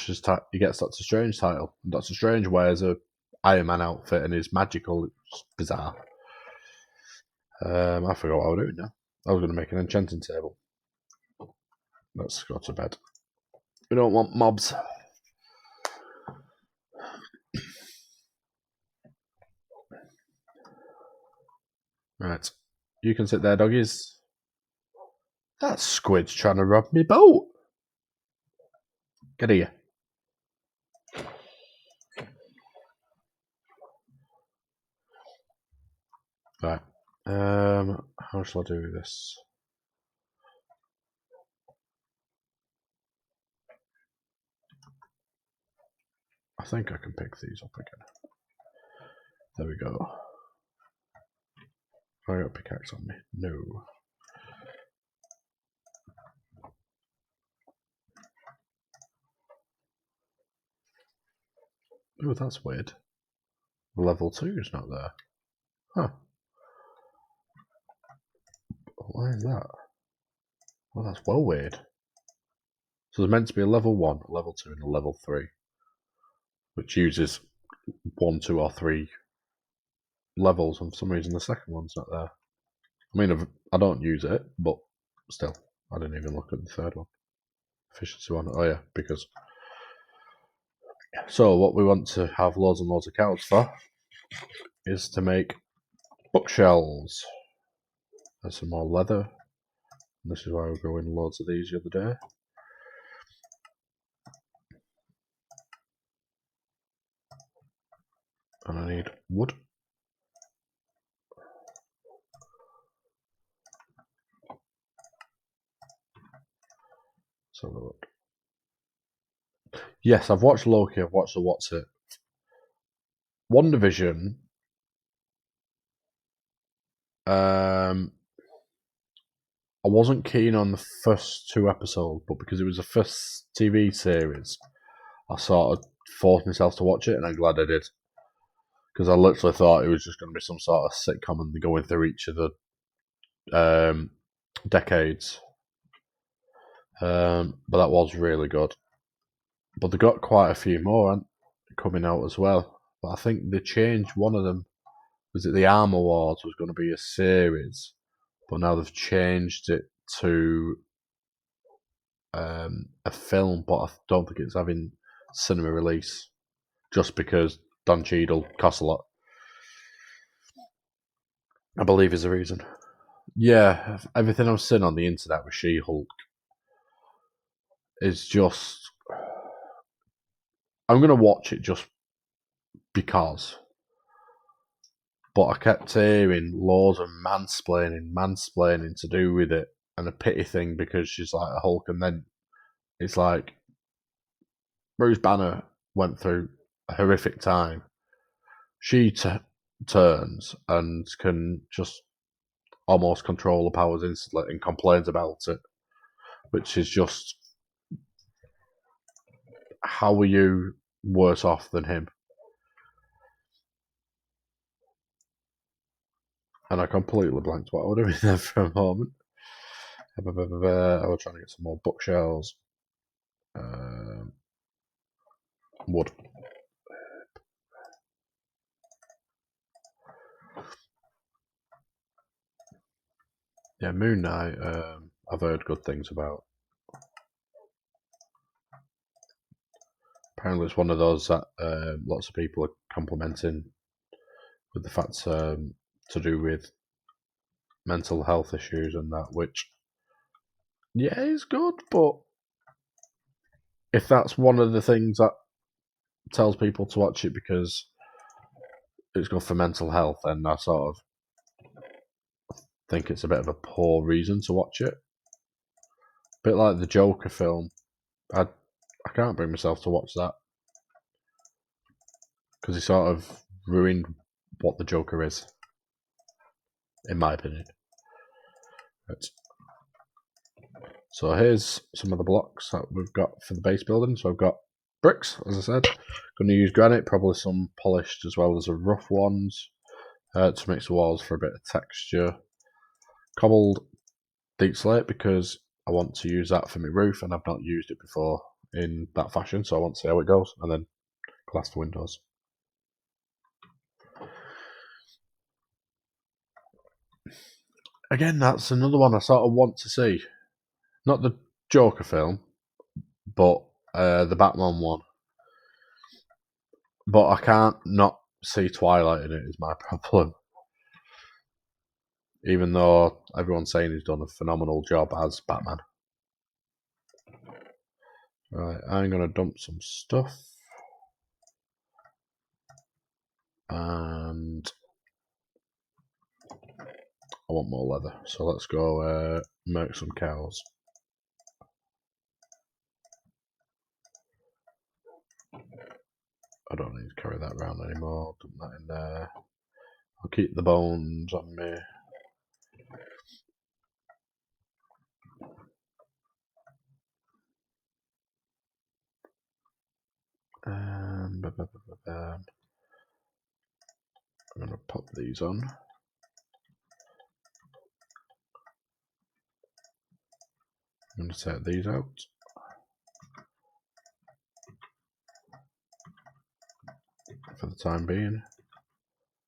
He gets Doctor Strange title. Doctor Strange wears a Iron Man outfit and is magical. It's bizarre. I forgot what I was doing now. I was going to make an enchanting table. Let's go to bed. We don't want mobs. Right. You can sit there, doggies. That squid's trying to rob me boat. Get here. Right. How shall I do this? I think I can pick these up again. There we go. Have I got a pickaxe on me? No. Oh, that's weird. Level 2 is not there. Huh. Why is that? Well, that's well weird. So there's meant to be a level 1, a level 2, and a level 3, which uses 1, 2, or 3 levels, and for some reason the second one's not there. I mean, I don't use it, but still, I didn't even look at the third one. Efficiency 1. Oh yeah, because... So what we want to have loads and loads of cows for is to make bookshelves. There's some more leather. This is why we're growing loads of these the other day. And I need wood. Let's have a look. Yes, I've watched Loki, I've watched the What's It. WandaVision. I wasn't keen on the first 2 episodes, but because it was the first TV series, I sort of forced myself to watch it, and I'm glad I did. Because I literally thought it was just going to be some sort of sitcom and going through each of the decades. But that was really good. But they got quite a few more coming out as well. But I think they changed one of them. Was it the Armor Wars was going to be a series, but now they've changed it to a film, but I don't think it's having cinema release just because Don Cheadle costs a lot. I believe is the reason. Yeah, everything I've seen on the internet with She-Hulk is just... I'm going to watch it just because. But I kept hearing loads of mansplaining to do with it, and a pity thing because she's like a Hulk, and then it's like Bruce Banner went through a horrific time. She turns and can just almost control the powers instantly and complains about it, which is just... how are you worse off than him? And I completely blanked what I would have been there for a moment. I was trying to get some more bookshelves. Wood. Yeah, Moon Knight, I've heard good things about. Apparently it's one of those that lots of people are complimenting with the fact to do with mental health issues and that, which, yeah, is good, but if that's one of the things that tells people to watch it because it's good for mental health, then I sort of think it's a bit of a poor reason to watch it. A bit like the Joker film. I can't bring myself to watch that because he sort of ruined what the Joker is, in my opinion. Right. So here's some of the blocks that we've got for the base building. So I've got bricks, as I said. Going to use granite, probably some polished as well as the rough ones to mix the walls for a bit of texture. Cobbled deep slate because I want to use that for my roof and I've not used it before in that fashion, so I want to see how it goes. And then glass for windows. Again, that's another one I sort of want to see. Not the Joker film, but the Batman one. But I can't not see Twilight in it, is my problem. Even though everyone's saying he's done a phenomenal job as Batman. Right, I'm going to dump some stuff. And I want more leather. So let's go milk some cows. I don't need to carry that around anymore. Dump that in there. I'll keep the bones on me. I'm going to pop these on. I'm going to take these out. For the time being.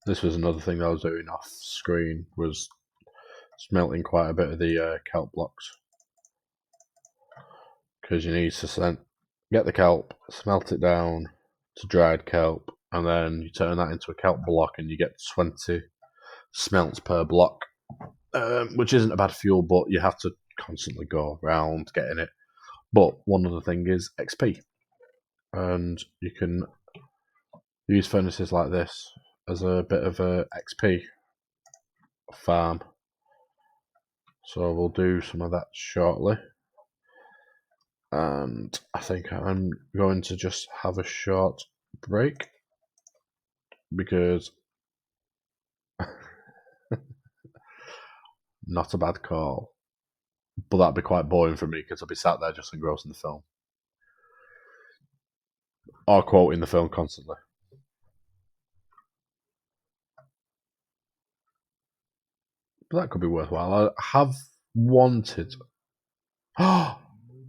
This was another thing that I was doing off screen, was smelting quite a bit of the kelp blocks. Because you need to get the kelp, smelt it down to dried kelp, and then you turn that into a kelp block and you get 20 smelts per block, which isn't a bad fuel, but you have to constantly go around getting it. But one other thing is XP, and you can use furnaces like this as a bit of a XP farm. So we'll do some of that shortly. And I think I'm going to just have a short break because not a bad call. But that'd be quite boring for me because I'll be sat there just engrossed in the film. Or quoting the film constantly. But that could be worthwhile. I have wanted. Oh,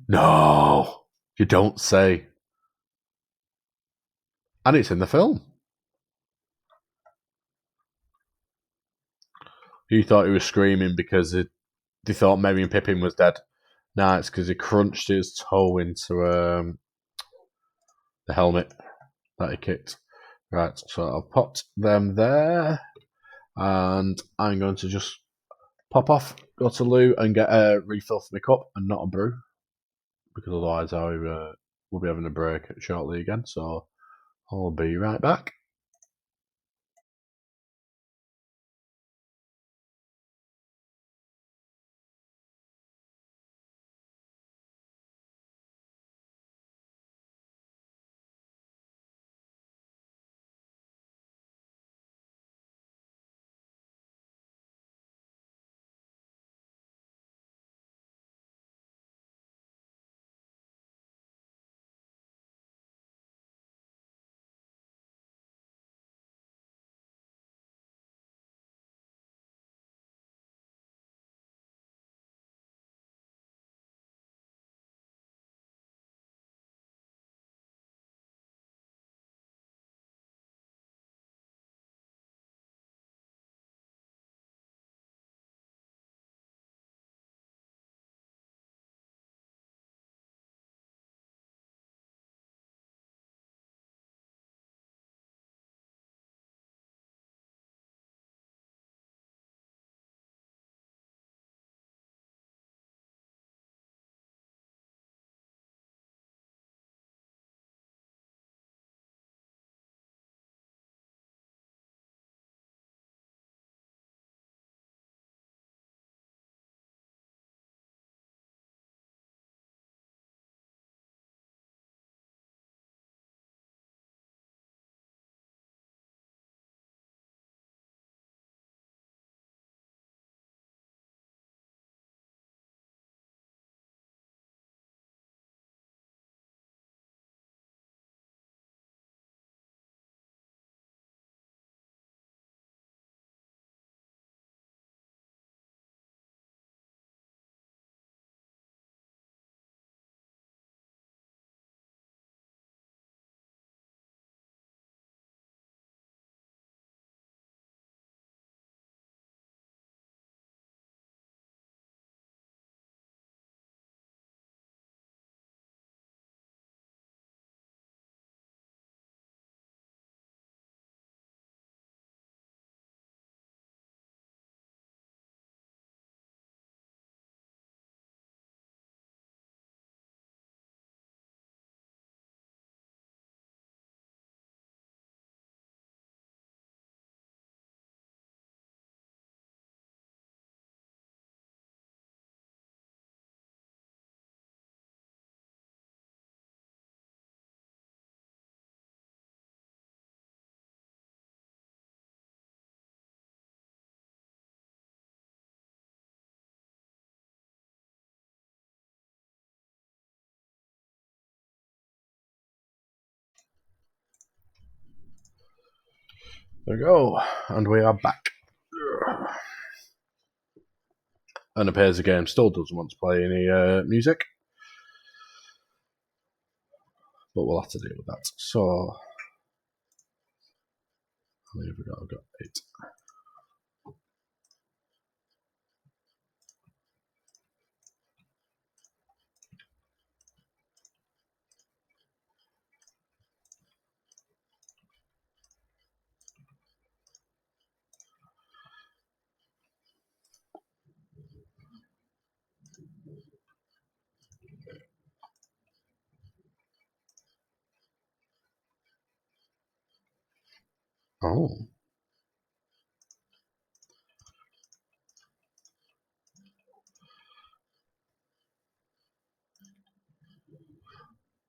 no! You don't say. And it's in the film. You thought he was screaming because they thought Merry Pippin was dead. Nah, it's because he crunched his toe into the helmet that he kicked. Right, so I've popped them there. And I'm going to just pop off, go to loo, and get a refill for my cup and not a brew. Because otherwise I will be having a break shortly again. So I'll be right back. There we go, and we are back. And appears the game still doesn't want to play any music, but we'll have to deal with that. So, how many have we got? I've got 8. Oh.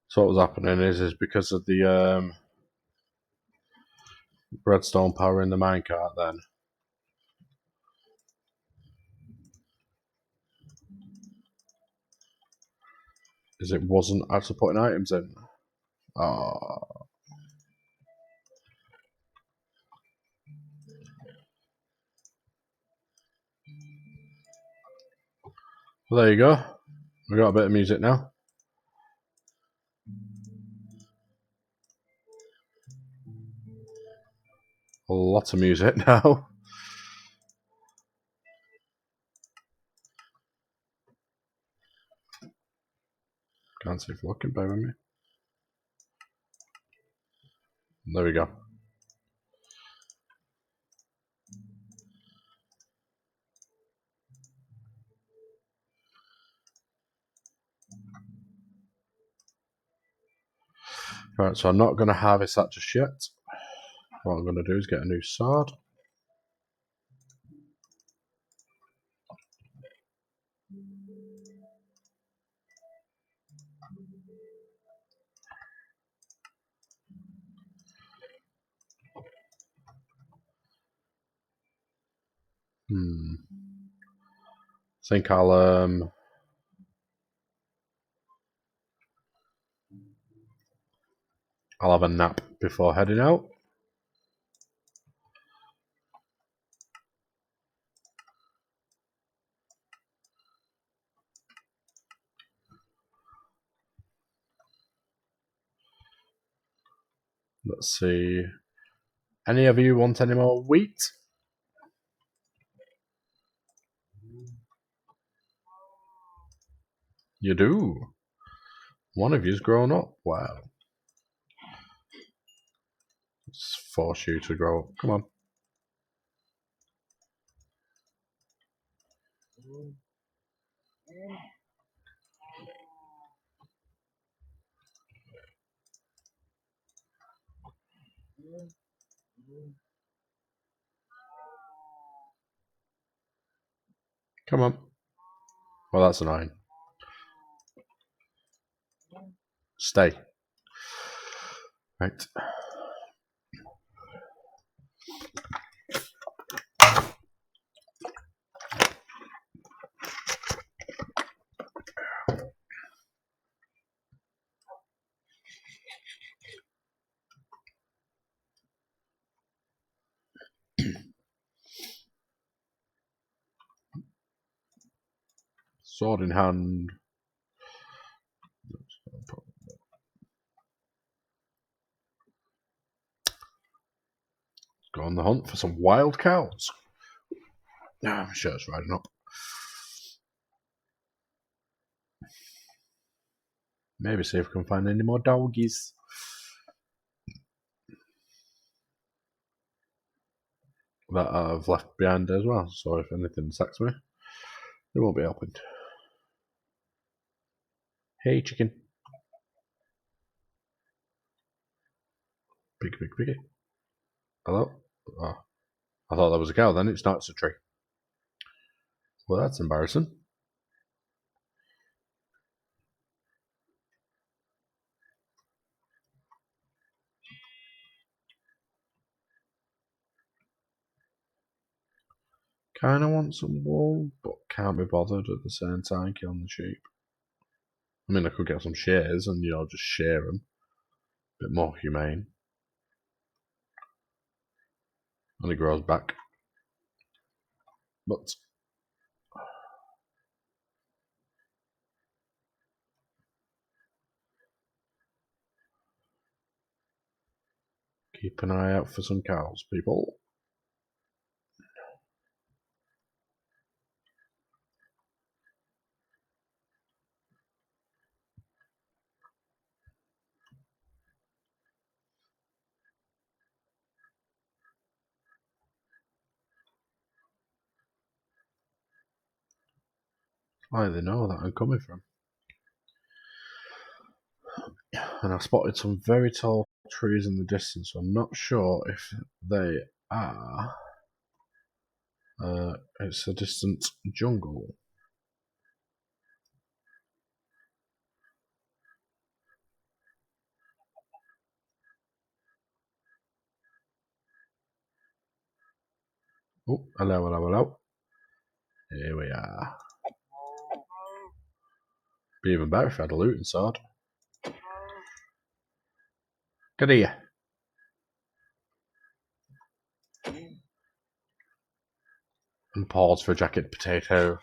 So what was happening is because of the redstone power in the minecart then. Is it wasn't actually putting items in. Oh. Well, there you go. We got a bit of music now. A lot of music now. Can't see if looking, bear with me. There we go. Right, so I'm not going to harvest that just yet. What I'm going to do is get a new sword. I think I'll have a nap before heading out. Let's see. Any of you want any more wheat? You do. One of you's grown up. Wow. Let's force you to grow up. Come on. Come on. Well, that's annoying. Stay. Right. Sword in hand. Go on the hunt for some wild cows. Yeah, I'm sure it's riding up. Maybe see if we can find any more doggies. That I've left behind as well, so if anything attacks me, they won't be opened. Hey, chicken. Piggy. Hello? Oh, I thought that was a cow then. It's not, it's a tree. Well, that's embarrassing. Kinda want some wool, but can't be bothered at the same time killing the sheep. I mean, I could get some shears and, just shear them. Bit more humane. And it grows back. But keep an eye out for some cows, people. Why they know that I'm coming from. And I spotted some very tall trees in the distance, so I'm not sure if they are. It's a distant jungle. Oh, hello, hello, hello. Here we are. Be even better if I had a looting sword. Get here. And pause for a jacket potato.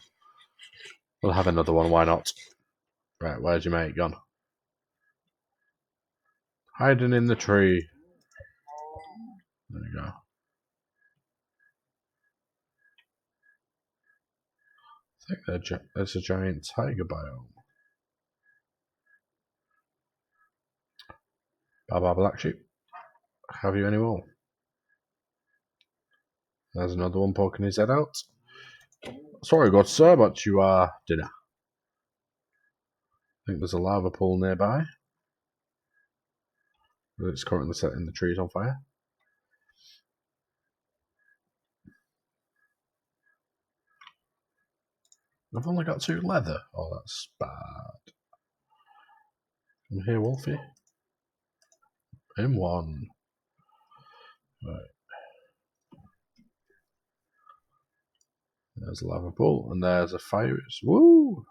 We'll have another one, why not? Right, where's your mate gone? Hiding in the tree. There we go. I think there's a giant tiger biome. Baba Black Sheep. Have you any more? There's another one poking his head out. Sorry, good sir, but you are dinner. I think there's a lava pool nearby. It's currently setting the trees on fire. I've only got 2 leather. Oh, that's bad. Come here, Wolfie. In one. Right. There's a lava pool, and there's a fire. Woo!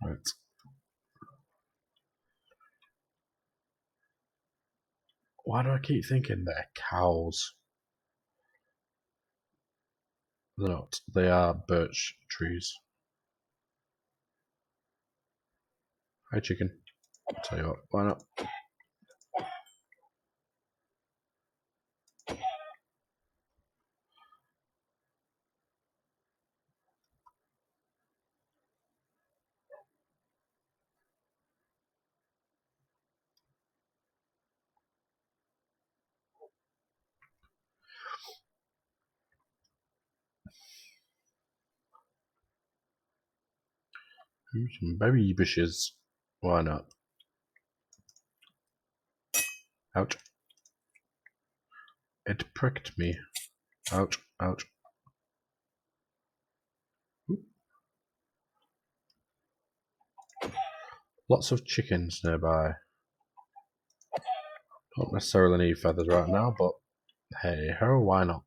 Right. Why do I keep thinking they're cows? They're not. They are birch trees. Hi, chicken. I'll tell you what, why not? Some berry bushes. Why not? Ouch. It pricked me. Ouch, ouch. Ooh. Lots of chickens nearby. Don't necessarily need feathers right now, but hey ho, why not?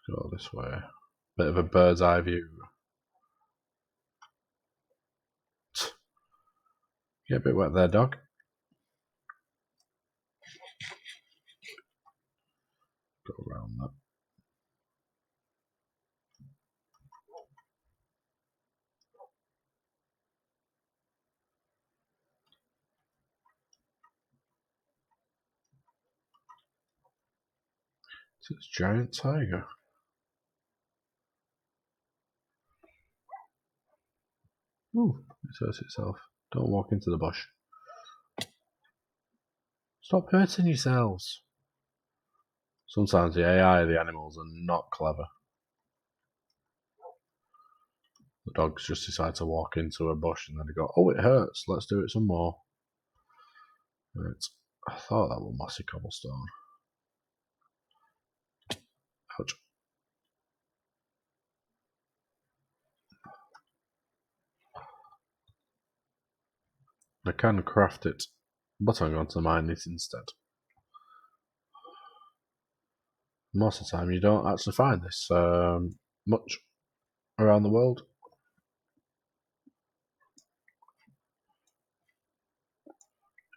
Let's go this way. Bit of a bird's eye view. Get a bit wet there, dog. Go around that. It's a giant tiger. Ooh, it hurts itself. Don't walk into the bush. Stop hurting yourselves. Sometimes the AI of the animals are not clever. The dogs just decide to walk into a bush and then they go, oh, it hurts, let's do it some more. Right. I thought that was mossy cobblestone. Ouch. I can craft it, but I'm going to mine it instead. Most of the time, you don't actually find this much around the world.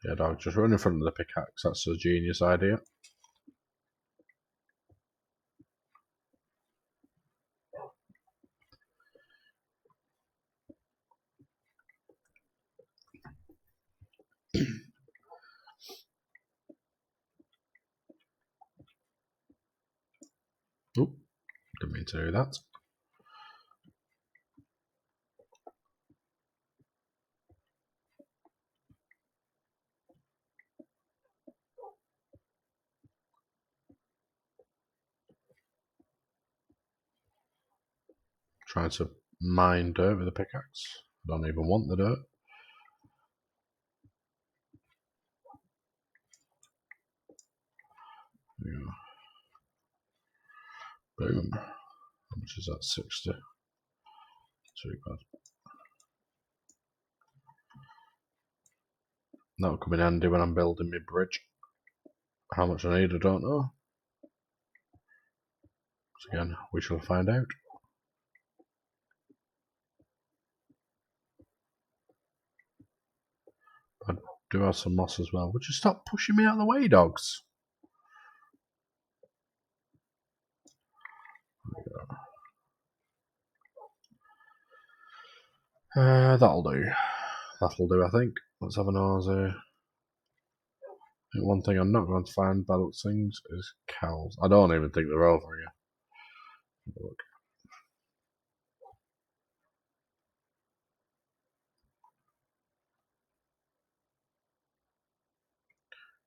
Yeah, dog, just run in front of the pickaxe. That's a genius idea. Oop, didn't mean to do that. Trying to mine dirt with a pickaxe. I don't even want the dirt. Yeah. Boom. How much is that? 60. Too bad. That'll come in handy when I'm building my bridge. How much I need, I don't know. So again, we shall find out. I do have some moss as well. Would you stop pushing me out of the way, dogs? That'll do. That'll do, I think. Let's have a nose. One thing I'm not going to find by the things is cows. I don't even think they're over here. Look.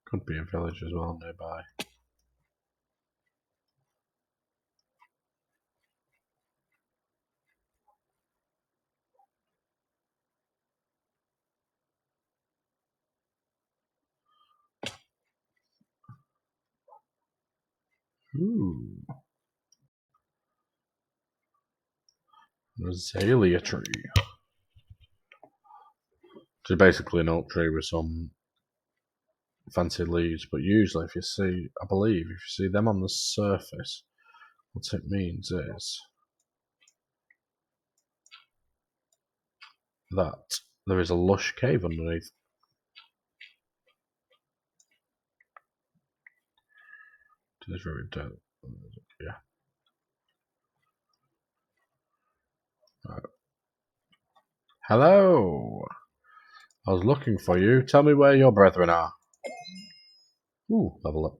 Could be a village as well nearby. Ooh. An azalea tree. It's basically an oak tree with some fancy leaves, but usually if you see, I believe, if you see them on the surface, what it means is that there is a lush cave underneath. It's very dead. Yeah. Right. Hello! I was looking for you. Tell me where your brethren are. Ooh, level up.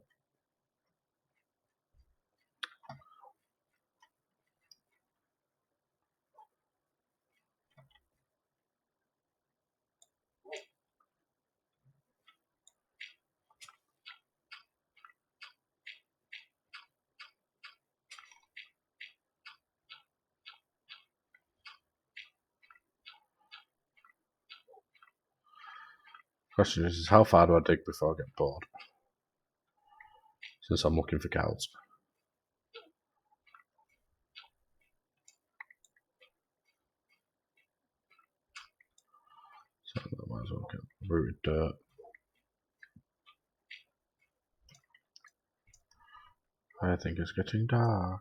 Question is how far do I dig before I get bored? Since I'm looking for cows. So I might as well get rooted dirt. I think it's getting dark.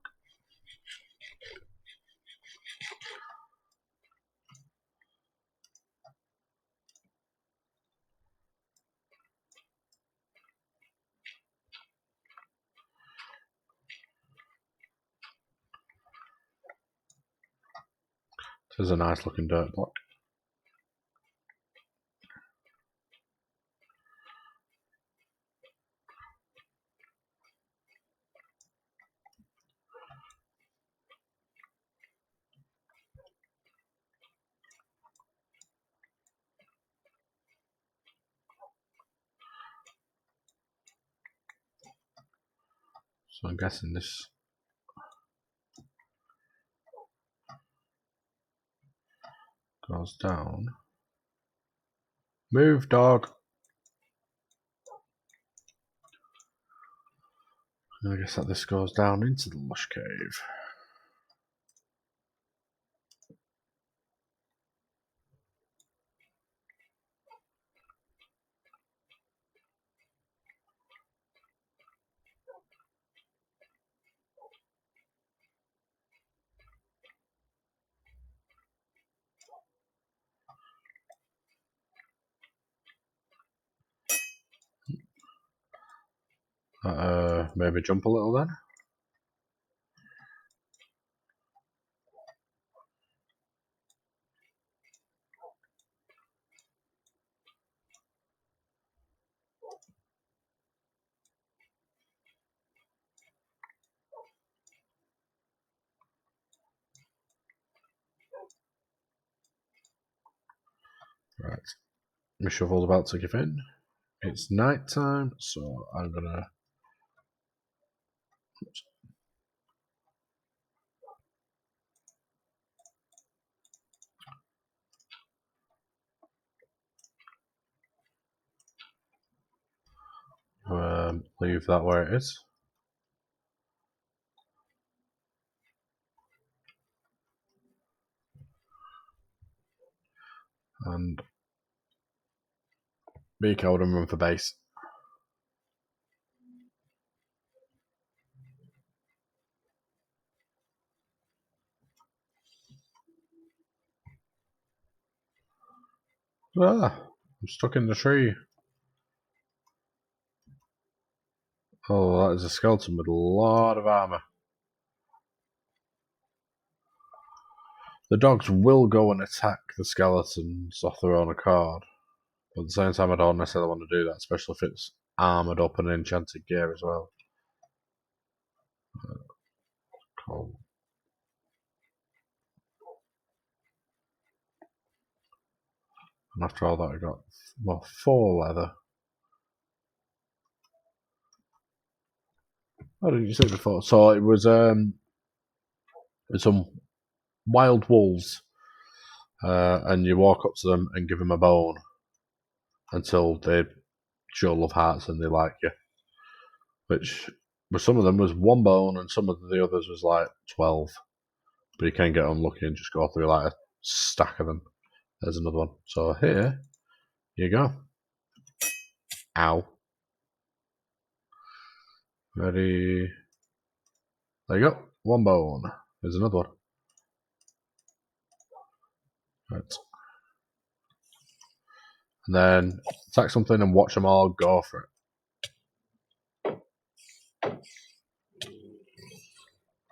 This is a nice looking dirt block. So I'm guessing this goes down. Move, dog! And I guess that this goes down into the lush cave. Maybe jump a little then. Right. My shovel's about to give in. It's night time, so I'm gonna. Leave that where it is. And be a coward and run for base. Ah, I'm stuck in the tree. Oh, that is a skeleton with a lot of armor. The dogs will go and attack the skeletons off their own accord, but at the same time I don't necessarily want to do that, especially if it's armoured up and enchanted gear as well. Cool. And after all that I got, well, 4 leather. What did you say before? So it was some wild wolves, and you walk up to them and give them a bone until they show love hearts and they like you. Which, with some of them was 1 bone and some of the others was like 12. But you can get unlucky and just go through like a stack of them. There's another one. So here you go. Ow. Ready. There you go. 1 bone. There's another one. Right. And then attack something and watch them all go for it. There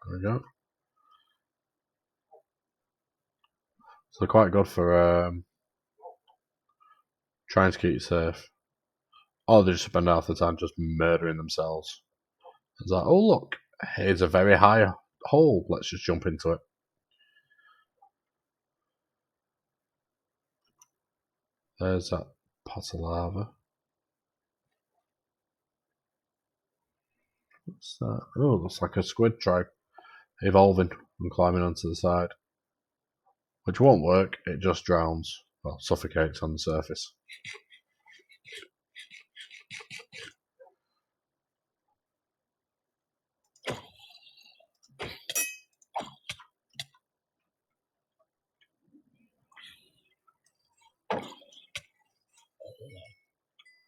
we go. So they're quite good for trying to keep you safe. Or they just spend half the time just murdering themselves. It's like, oh look, here's a very high hole. Let's just jump into it. There's that pot of lava. What's that? Oh, looks like a squid tribe evolving and climbing onto the side. Which won't work, it just drowns. Well, suffocates on the surface.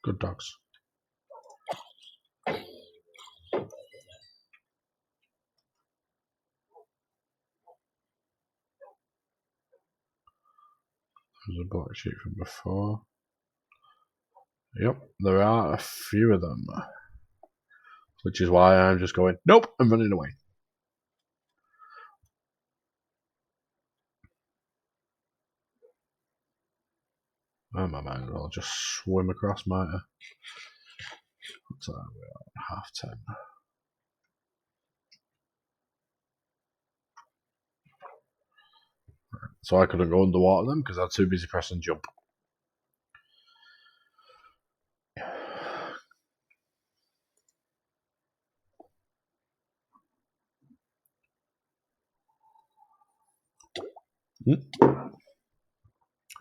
Good dogs. There's a black sheep from before. Yep, there are a few of them. Which is why I'm just going, nope, I'm running away. I might as well just swim across, might I? What time are we on? 10:30. So I couldn't go underwater then because I was too busy pressing jump.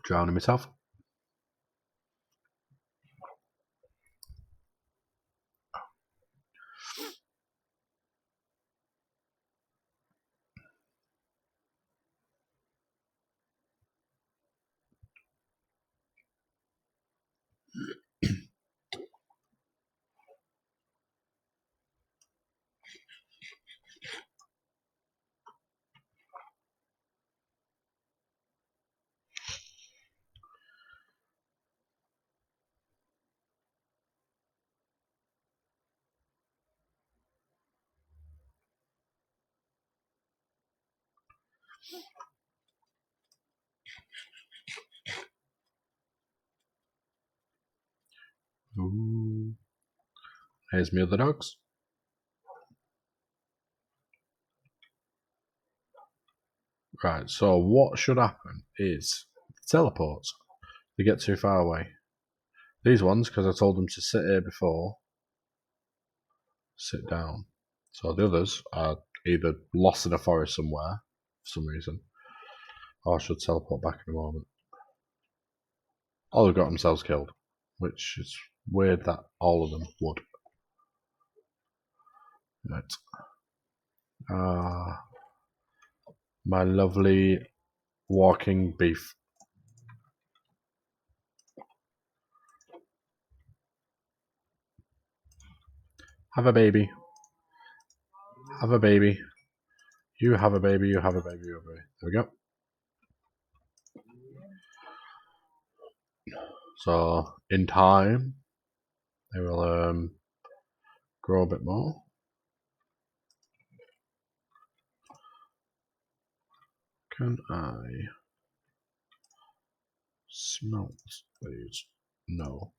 Drowning myself. Ooh. Here's my other dogs. Right, so what should happen is teleports. They get too far away. These ones, because I told them to sit here before, sit down. So the others are either lost in a forest somewhere for some reason, or should teleport back in a moment. Or they've got themselves killed, which is weird that all of them would. Right. My lovely walking beef. Have a baby. Have a baby. You have a baby, you have a baby, you have a baby. There we go. So, in time, they will grow a bit more. Can I smelt these? No.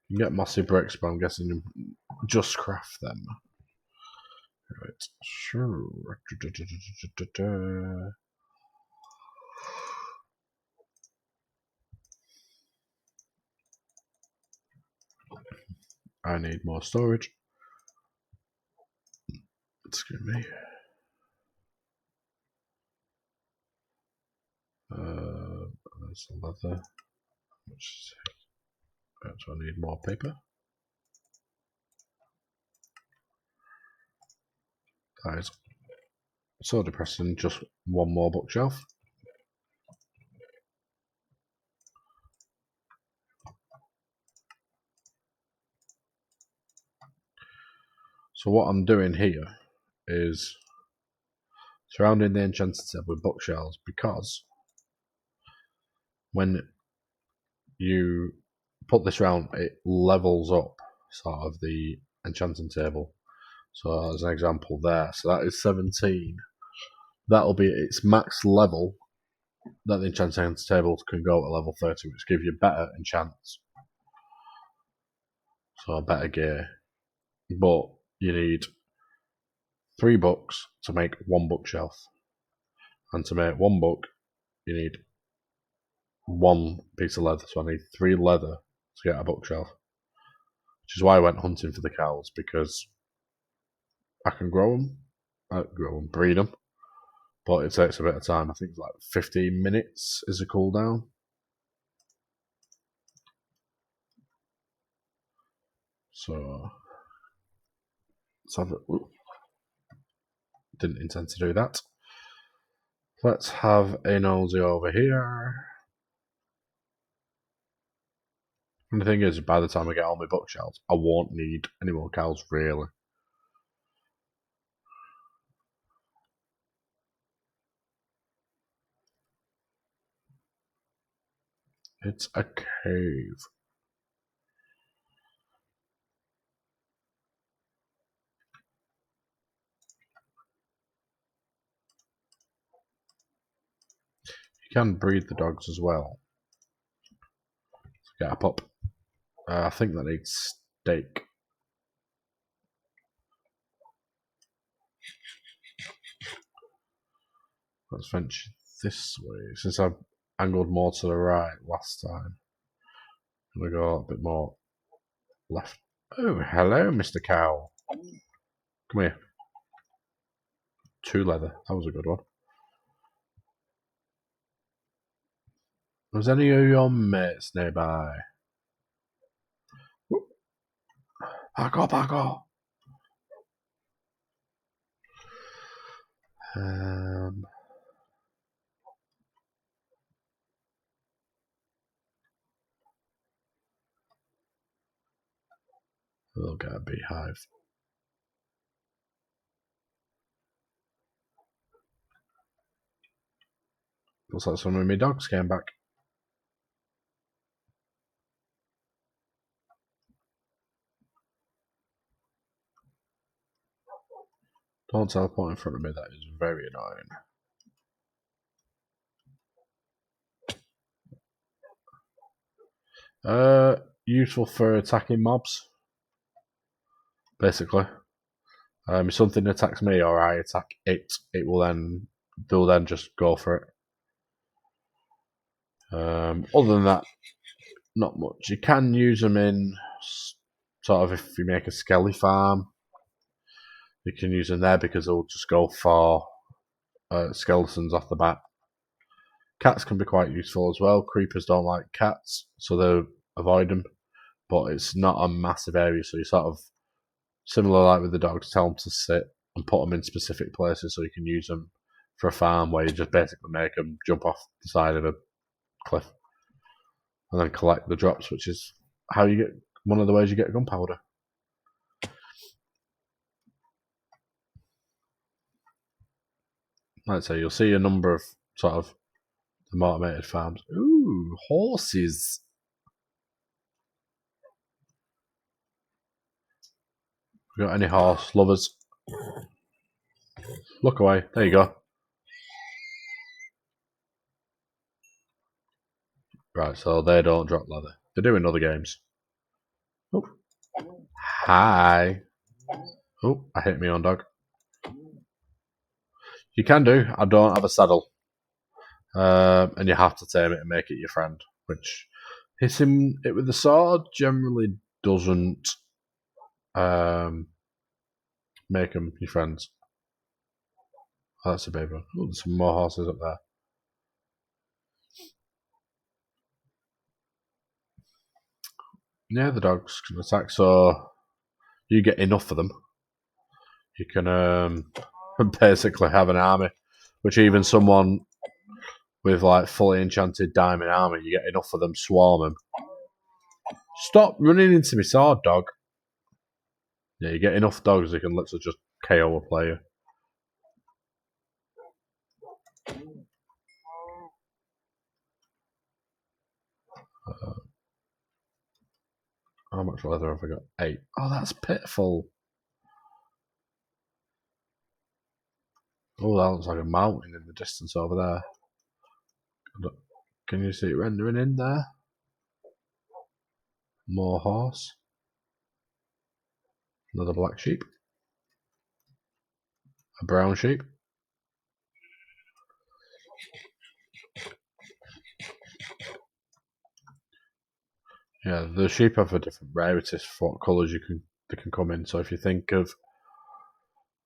You can get mossy bricks, but I'm guessing you just craft them. Right, sure. I need more storage. Excuse me. There's leather. So I need more paper. That is so depressing. Just one more bookshelf. So what I'm doing here is surrounding the enchanted table with bookshelves, because when you put this round, it levels up sort of the enchanting table. So as an example there, so that is 17. That'll be its max level that the enchanting table can go at level 30, which gives you better enchants. So better gear. But you need 3 books to make 1 bookshelf. And to make 1 book, you need 1 piece of leather. So I need 3 leather to get a bookshelf. Which is why I went hunting for the cows, because I can grow them, breed them, but it takes a bit of time. I think it's like 15 minutes is a cooldown. So didn't intend to do that. Let's have a nosy over here. And the thing is, by the time I get all my bookshelves, I won't need any more cows, really. It's a cave. You can breed the dogs as well. Get a pup. I think that needs steak. Let's venture this way. Since I angled more to the right last time, I'm going to go a bit more left. Oh, hello, Mr. Cow. Come here. 2 leather. That was a good one. Was any of your mates nearby? Back up, back up. We'll get a beehive. Looks like some of my dogs came back. Don't teleport in front of me, that is very annoying. Useful for attacking mobs, basically. If something attacks me or I attack it, they'll then just go for it. Other than that, not much. You can use them in sort of if you make a skelly farm. You can use them there because they'll just go for skeletons off the bat. Cats can be quite useful as well. Creepers don't like cats, so they avoid them. But it's not a massive area, so you sort of similar like with the dogs. Tell them to sit and put them in specific places so you can use them for a farm where you just basically make them jump off the side of a cliff and then collect the drops, which is how you get one of the ways you get gunpowder. Like I say, you'll see a number of sort of automated farms. Ooh, horses. Got any horse lovers? Look away. There you go. Right, so they don't drop leather. They do in other games. Oh, hi. Oh, I hit my own dog. You can do. I don't have a saddle. And you have to tame it and make it your friend, which hitting it with the sword generally doesn't make them your friends. Oh, that's a baby one. Oh, there's some more horses up there. Yeah, the dogs can attack, so you get enough of them. You can basically have an army, which even someone with like fully enchanted diamond armor, you get enough of them swarm them. Stop running into me sword, dog. Yeah, you get enough dogs that can literally just KO a player. How much leather have I got? 8. Oh, that's pitiful. Oh, that looks like a mountain in the distance over there. Can you see it rendering in there? More horse. Another black sheep. A brown sheep. Yeah, the sheep have a different rarities for what colours they can come in. So if you think of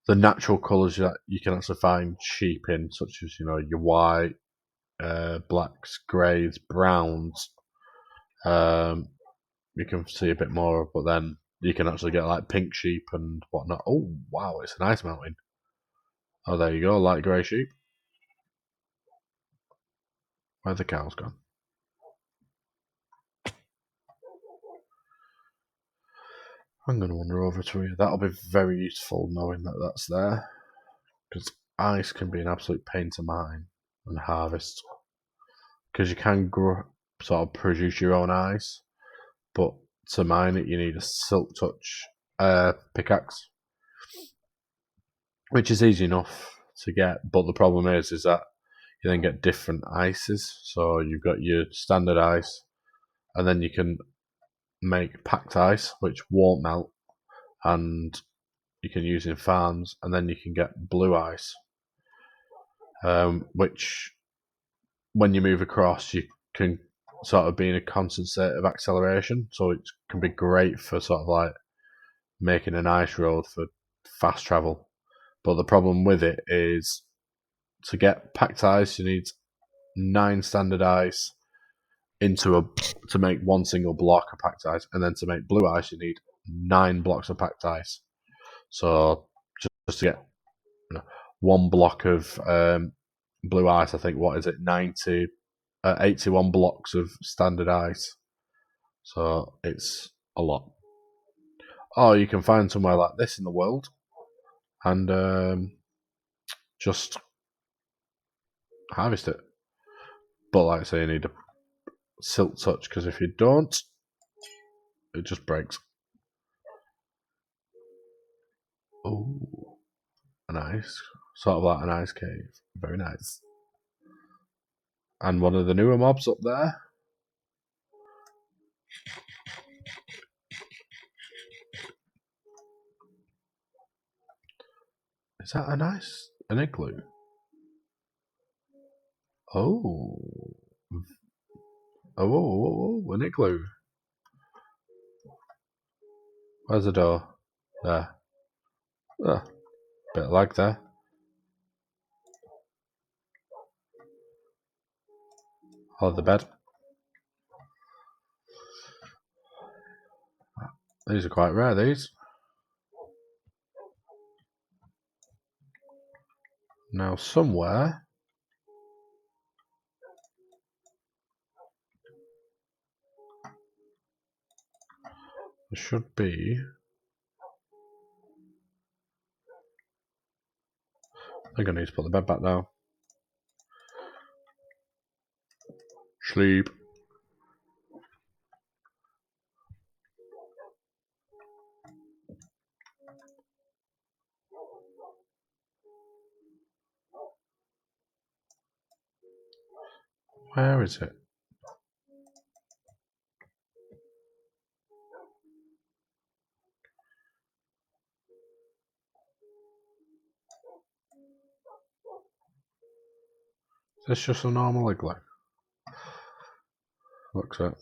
the natural colours that you can actually find sheep in, such as your white, blacks, greys, browns, you can see a bit more of. But then you can actually get like pink sheep and whatnot. Oh wow, it's a nice mountain. Oh, there you go, light grey sheep. Where the cows gone? I'm going to wander over to you. That'll be very useful knowing that that's there. Because ice can be an absolute pain to mine and harvest. Because you can grow, sort of produce your own ice. But to mine it, you need a silk touch pickaxe. Which is easy enough to get. But the problem is that you then get different ices. So you've got your standard ice. And then you can make packed ice, which won't melt. And you can use in farms, and then you can get blue ice, which when you move across, you can sort of be in a constant state of acceleration. So it can be great for sort of like making an ice road for fast travel. But the problem with it is to get packed ice, you need 9 standard ice to make one single block of packed ice, and then to make blue ice, you need 9 blocks of packed ice. So just to get one block of blue ice, I think, what is it, 81 blocks of standard ice. So it's a lot. Or you can find somewhere like this in the world and just harvest it. But like I say, you need a silk touch, because if you don't, it just breaks. Oh, a nice, sort of like an ice cave. Very nice. And one of the newer mobs up there. Is that an igloo? Oh. Oh, an igloo. Where's the door? There. Oh, bit of lag there. Oh, the bed. These are quite rare, these. Now, somewhere there should be. I think I need to put the bed back down. Sleep. Where is it? Is this just a normal igloo? Looks it.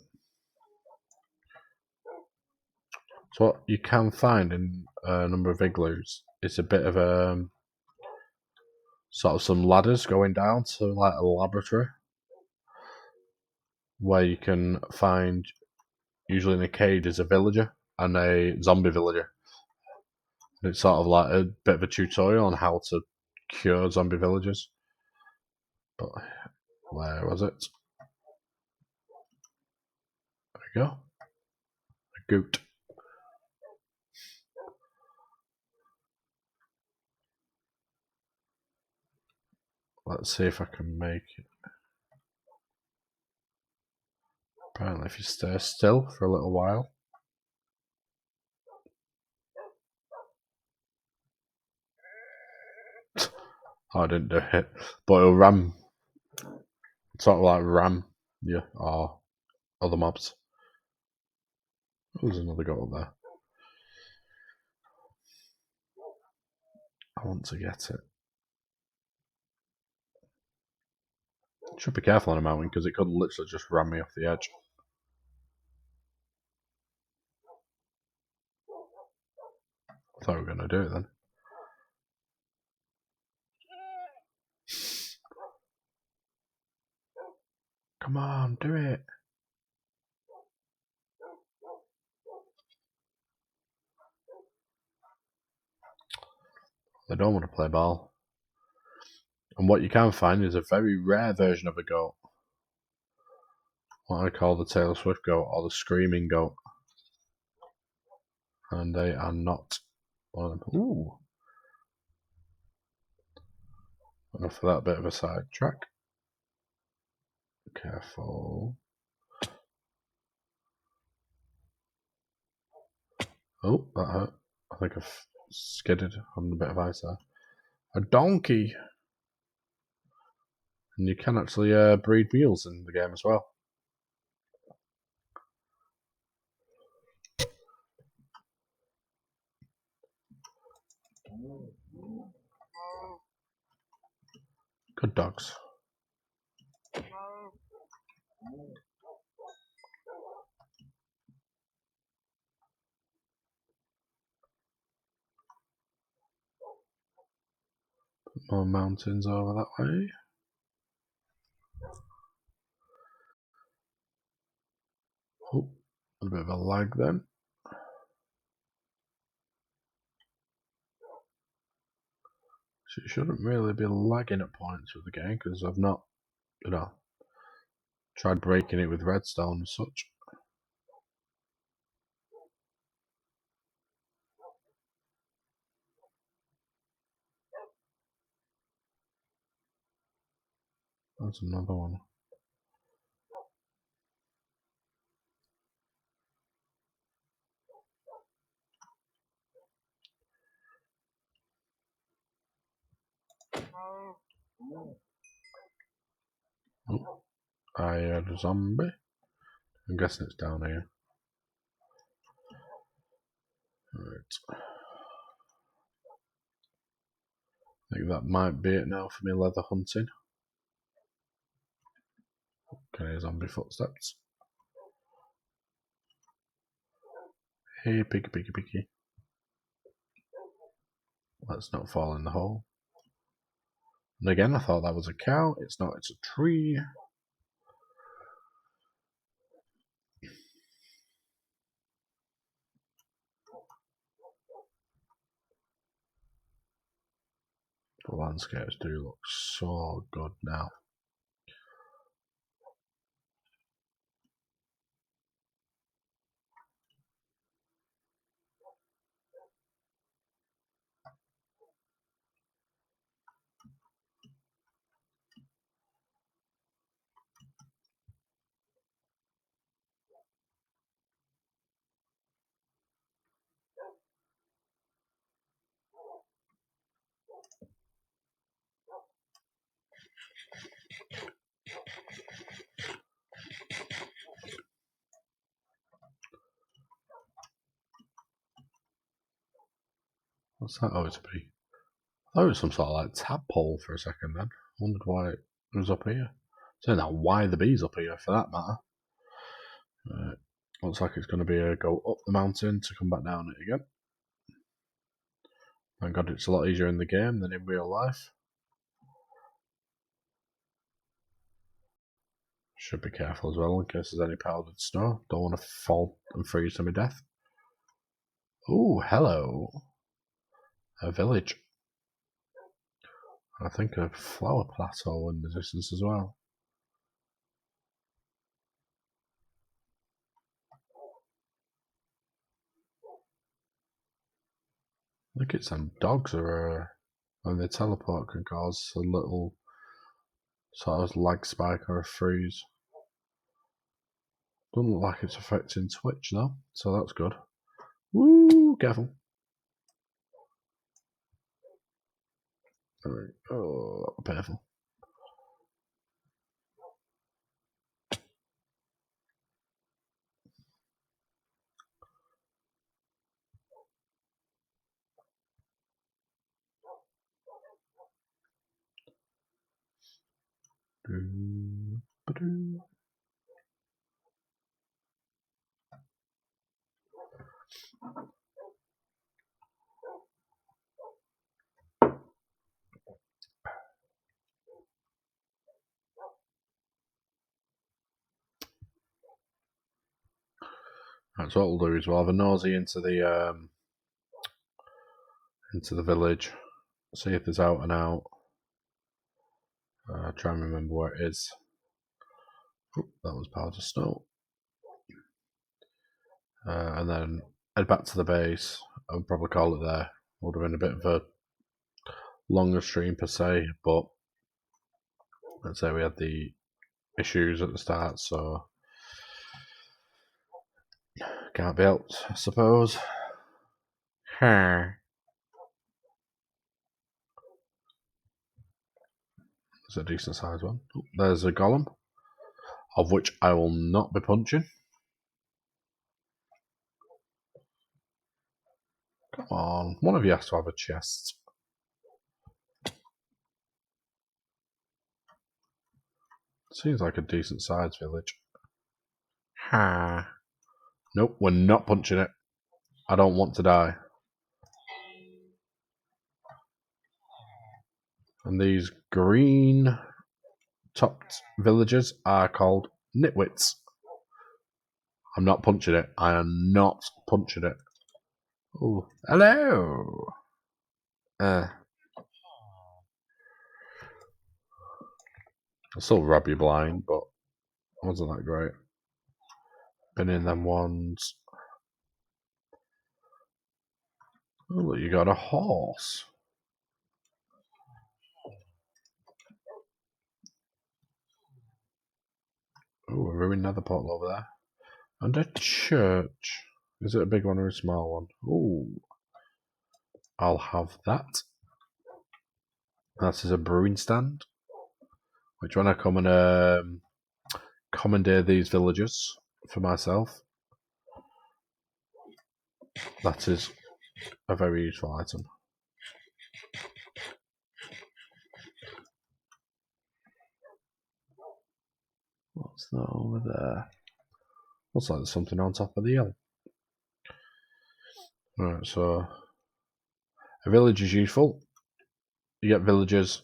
So what you can find in a number of igloos is a bit of sort of some ladders going down to like a laboratory where you can find, usually in a cage, is a villager and a zombie villager. And it's sort of like a bit of a tutorial on how to cure zombie villagers. But where was it? There we go. A goat. Let's see if I can make it. Apparently, if you stay still for a little while. Oh, I didn't do it, but it'll ram, sort of like ram you or other mobs. Oh, there's another goat up there. I want to get it. Should be careful on a mountain because it could literally just ram me off the edge. I thought we were going to do it then. Come on, do it. They don't want to play ball. And what you can find is a very rare version of a goat. What I call the Taylor Swift goat or the screaming goat. And they are not one of them. Ooh. Enough of that bit of a sidetrack. Careful. Oh, that hurt. I think I've skidded on a bit of ice there. A donkey! And you can actually breed mules in the game as well. Good dogs. More mountains over that way. Oh, a bit of a lag then. So it shouldn't really be lagging at points with the game because I've not, tried breaking it with redstone and such. That's another one. Oh, I heard a zombie. I'm guessing it's down here. Right. I think that might be it now for me leather hunting. Okay, zombie footsteps. Hey, piggy, piggy, piggy. Let's not fall in the hole. And again, I thought that was a cow. It's not, it's a tree. The landscapes do look so good now. What's that going to be? I thought it was some sort of like tadpole for a second then. I wondered why it was up here. Saying that, why the bee's up here for that matter. Looks like it's going to be a go up the mountain to come back down it again. Thank God it's a lot easier in the game than in real life. Should be careful as well in case there's any powdered snow. Don't want to fall and freeze to my death. Oh, hello. A village. I think a flower plateau in the distance as well. I think it's some dogs are when they teleport can cause a little sort of lag spike or a freeze. Doesn't look like it's affecting Twitch though, so that's good. Woo, careful. Alright, oh, painful. Right, so what we'll do is we'll have a nosy into the village, see if there's out and out. Try and remember where it is. Oop, that was part of snow. And then head back to the base and probably call it there. Would have been a bit of a longer stream per se, but let's say we had the issues at the start, so can't be helped, I suppose. There's a decent sized one. Oh, there's a golem, of which I will not be punching. Come on, one of you has to have a chest. Seems like a decent sized village. Ha. Nope, we're not punching it. I don't want to die. And these green topped villagers are called nitwits. I'm not punching it. I am not punching it. Oh, hello. I'll still rub you blind, but wasn't that great. Been in them ones. Oh, look, you got a horse. Oh, a ruined nether portal over there. And a church. Is it a big one or a small one? Oh, I'll have that. That is a brewing stand. Which when I come and commandeer these villagers for myself, that is a very useful item. What's that over there? Looks like there's something on top of the hill. Right, so a village is useful. You get villagers.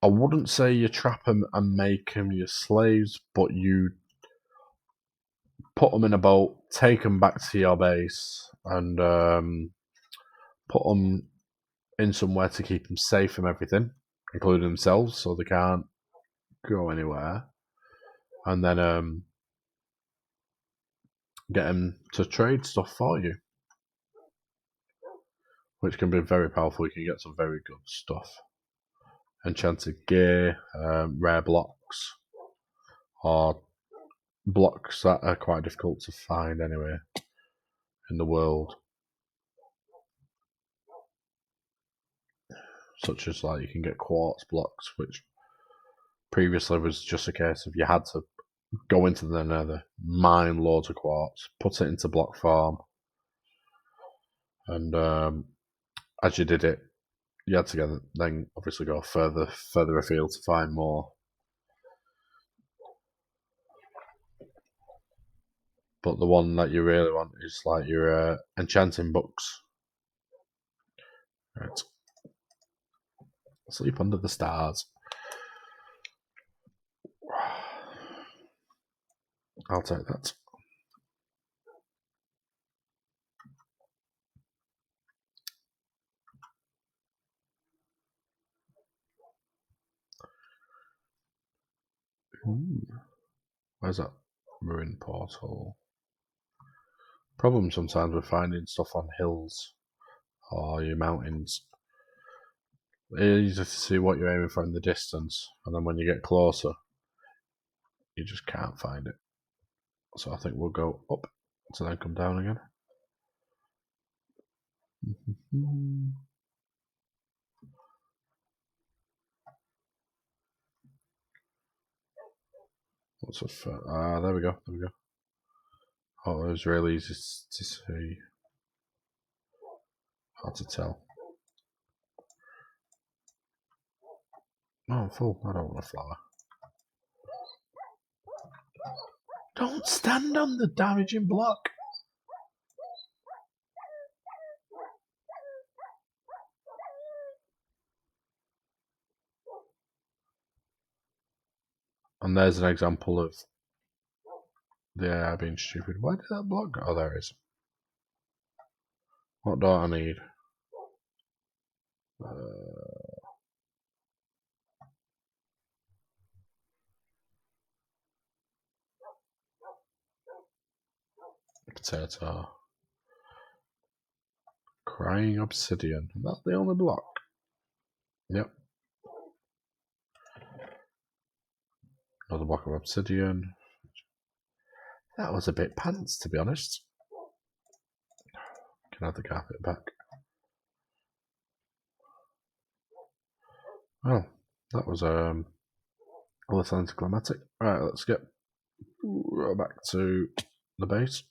I wouldn't say you trap them and make them your slaves, but you put them in a boat, take them back to your base, and put them in somewhere to keep them safe from everything, including themselves, so they can't go anywhere. And then get them to trade stuff for you, which can be very powerful. You can get some very good stuff. Enchanted gear, rare blocks, or blocks that are quite difficult to find anyway in the world. Such as like you can get quartz blocks, which previously was just a case of you had to go into the Nether, mine loads of quartz, put it into block form, and as you did it, you had to then obviously go further afield to find more. But the one that you really want is like your enchanting books. Right. Sleep under the stars. I'll take that. Where's that ruin portal? Problem sometimes with finding stuff on hills or your mountains. It's easy to see what you're aiming for in the distance, and then when you get closer, you just can't find it. So I think we'll go up to then come down again. What's up? There we go. There we go. Oh, it was really easy to see. Hard to tell. Oh, I'm full. I don't want a flower. Don't stand on the damaging block. And there's an example of the AI being stupid. Why did that block go? Oh, there it is. What do I need? Potato. Crying obsidian. That's the only block. Yep. Another block of obsidian. That was a bit pants, to be honest. Can I have the carpet back? Oh, that was less anticlimactic. Right, let's get back to the base.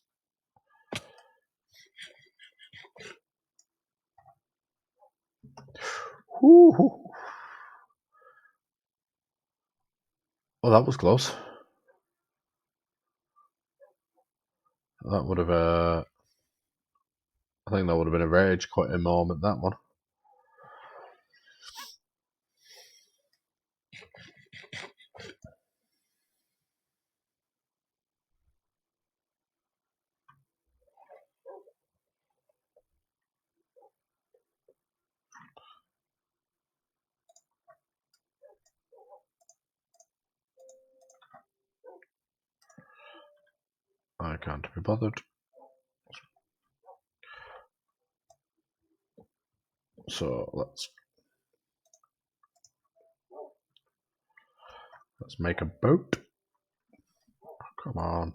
Ooh. Well, that was close. That would have, I think that would have been a rage quitting moment, that one. I can't be bothered. So let's make a boat. Come on.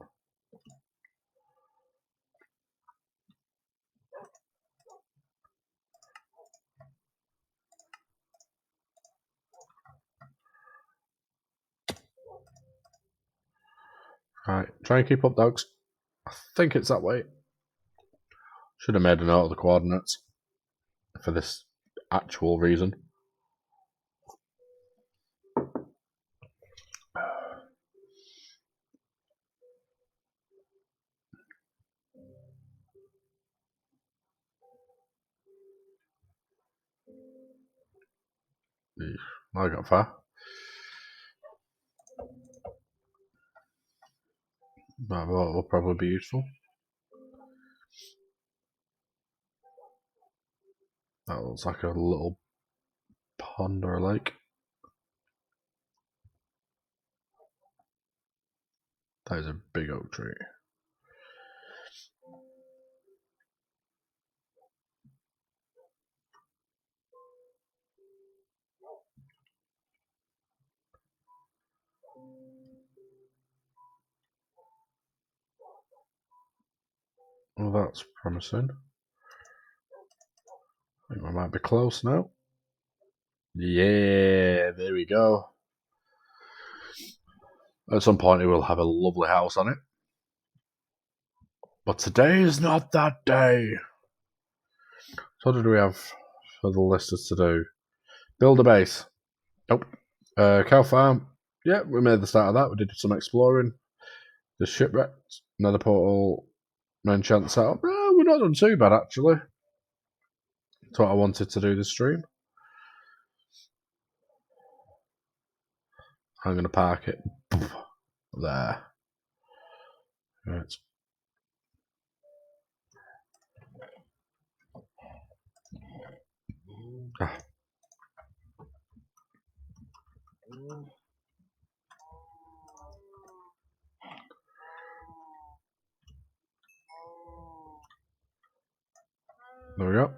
Right, try and keep up, dogs. I think it's that way. Should have made a note of the coordinates for this actual reason. I got far. That will probably be useful. That looks like a little pond or a lake. That is a big oak tree. Well, that's promising. I think we might be close now. Yeah, there we go. At some point, it will have a lovely house on it. But today is not that day. So what did we have for the listers to do? Build a base. Nope. Cow farm. Yeah, we made the start of that. We did some exploring. The shipwrecked. Nether portal. Enchant setup. We're not done too bad, actually. That's what I wanted to do this stream. I'm going to park it there. Right. Ah. There we go.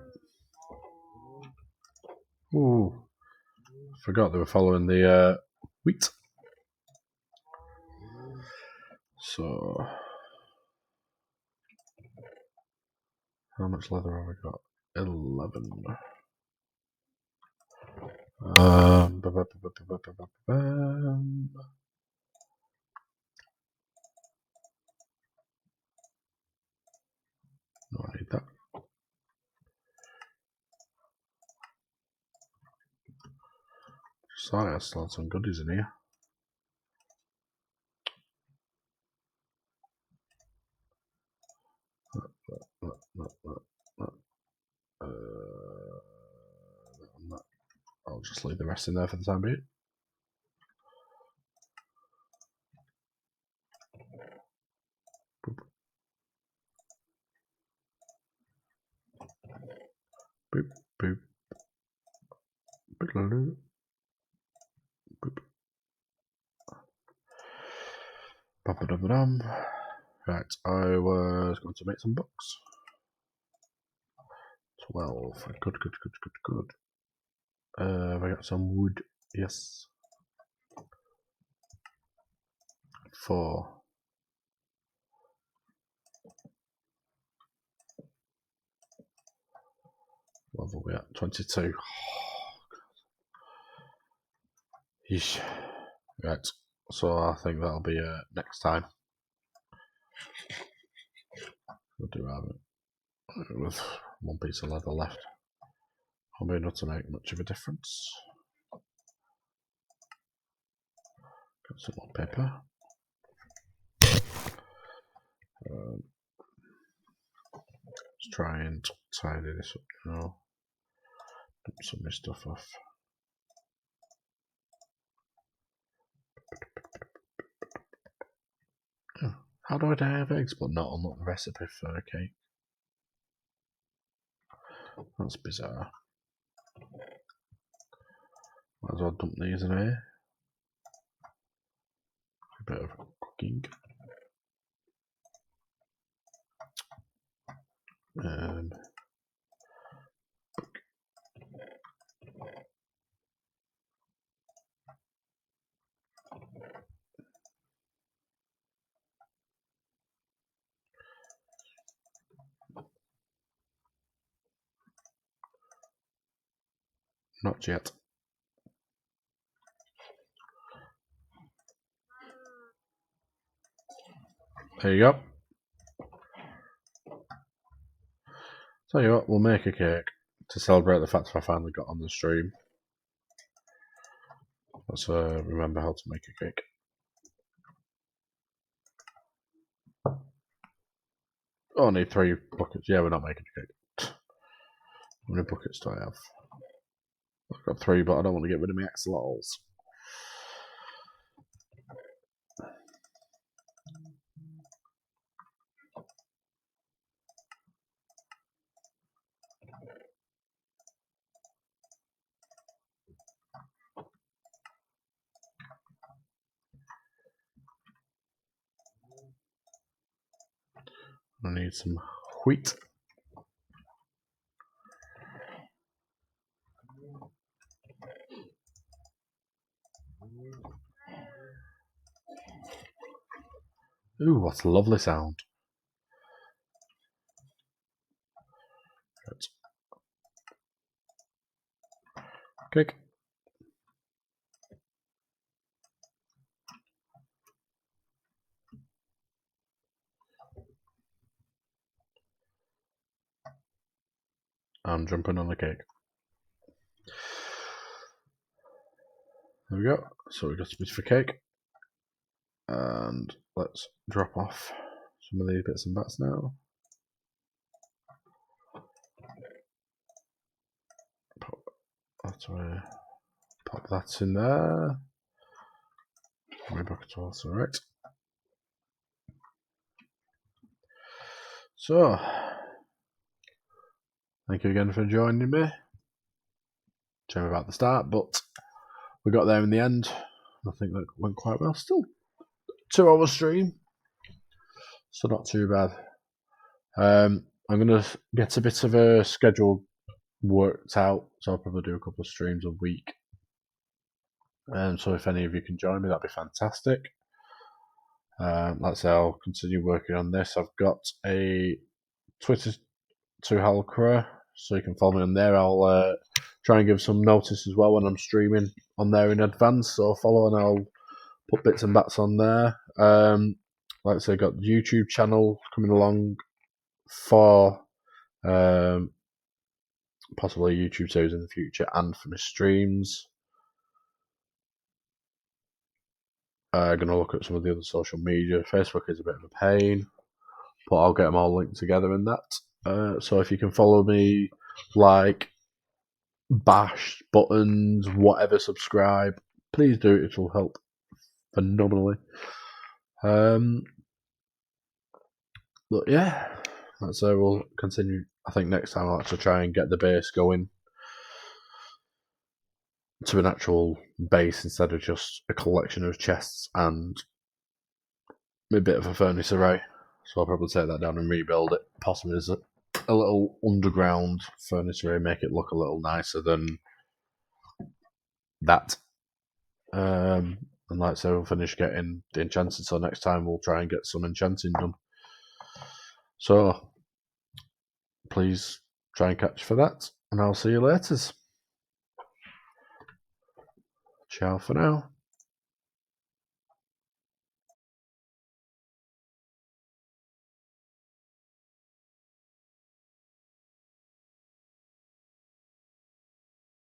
Ooh. Forgot they were following the wheat. So, how much leather have we got? 11. No, I need that. Sorry, I still had some goodies in here. I'll just leave the rest in there for the time being. Boop. Boop, boop. Boop. Boop. Ba-ba-da-ba-dum. Right, I was going to make some books. 12. Good. Have I got some wood? Yes. 4. What have we got? 22. Yeesh. Right, so I think that'll be next time. We'll do that with one piece of leather left. I'll be able to make much of a difference. Got some more paper. Let's try and tidy this up now. Dump some of my stuff off. Oh, how do I have eggs but not unlock the recipe for a cake? That's bizarre. Might as well dump these in here. A bit of cooking. Not yet. There you go. Tell you what, we'll make a cake to celebrate the fact I finally got on the stream. Let's remember how to make a cake. Oh, I need 3 buckets. Yeah, we're not making a cake. How many buckets do I have? I've got 3, but I don't want to get rid of my axolotls. I need some wheat. Ooh, what a lovely sound. Right. Cake. I'm jumping on the cake. There we go. So we've got some bits for cake. And let's drop off some of these bits and bats now. Pop that in there. My bucket also right. So, thank you again for joining me. Shame about the start, but we got there in the end. I think that went quite well. Still 2-hour stream, so not too bad. I'm gonna get a bit of a schedule worked out, so I'll probably do a couple of streams a week. So if any of you can join me, that'd be fantastic. Like I say, I'll continue working on this. I've got a Twitter to Halcra, so you can follow me on there. I'll try and give some notice as well when I'm streaming on there in advance, so follow and I'll put bits and bats on there. Like I say, got the YouTube channel coming along for possibly YouTube series in the future and for my streams. Going to look at some of the other social media. Facebook is a bit of a pain, but I'll get them all linked together in that. So if you can follow me, like, bash buttons, whatever, subscribe, please do. It will help phenomenally. But yeah, that's we'll continue. I think next time I'll actually try and get the base going to an actual base instead of just a collection of chests and a bit of a furnace array. So I'll probably take that down and rebuild it, possibly as a little underground furnace array, make it look a little nicer than that. And like I say, we'll finish getting the enchanted, so next time we'll try and get some enchanting done. So please try and catch for that, and I'll see you later. Ciao for now.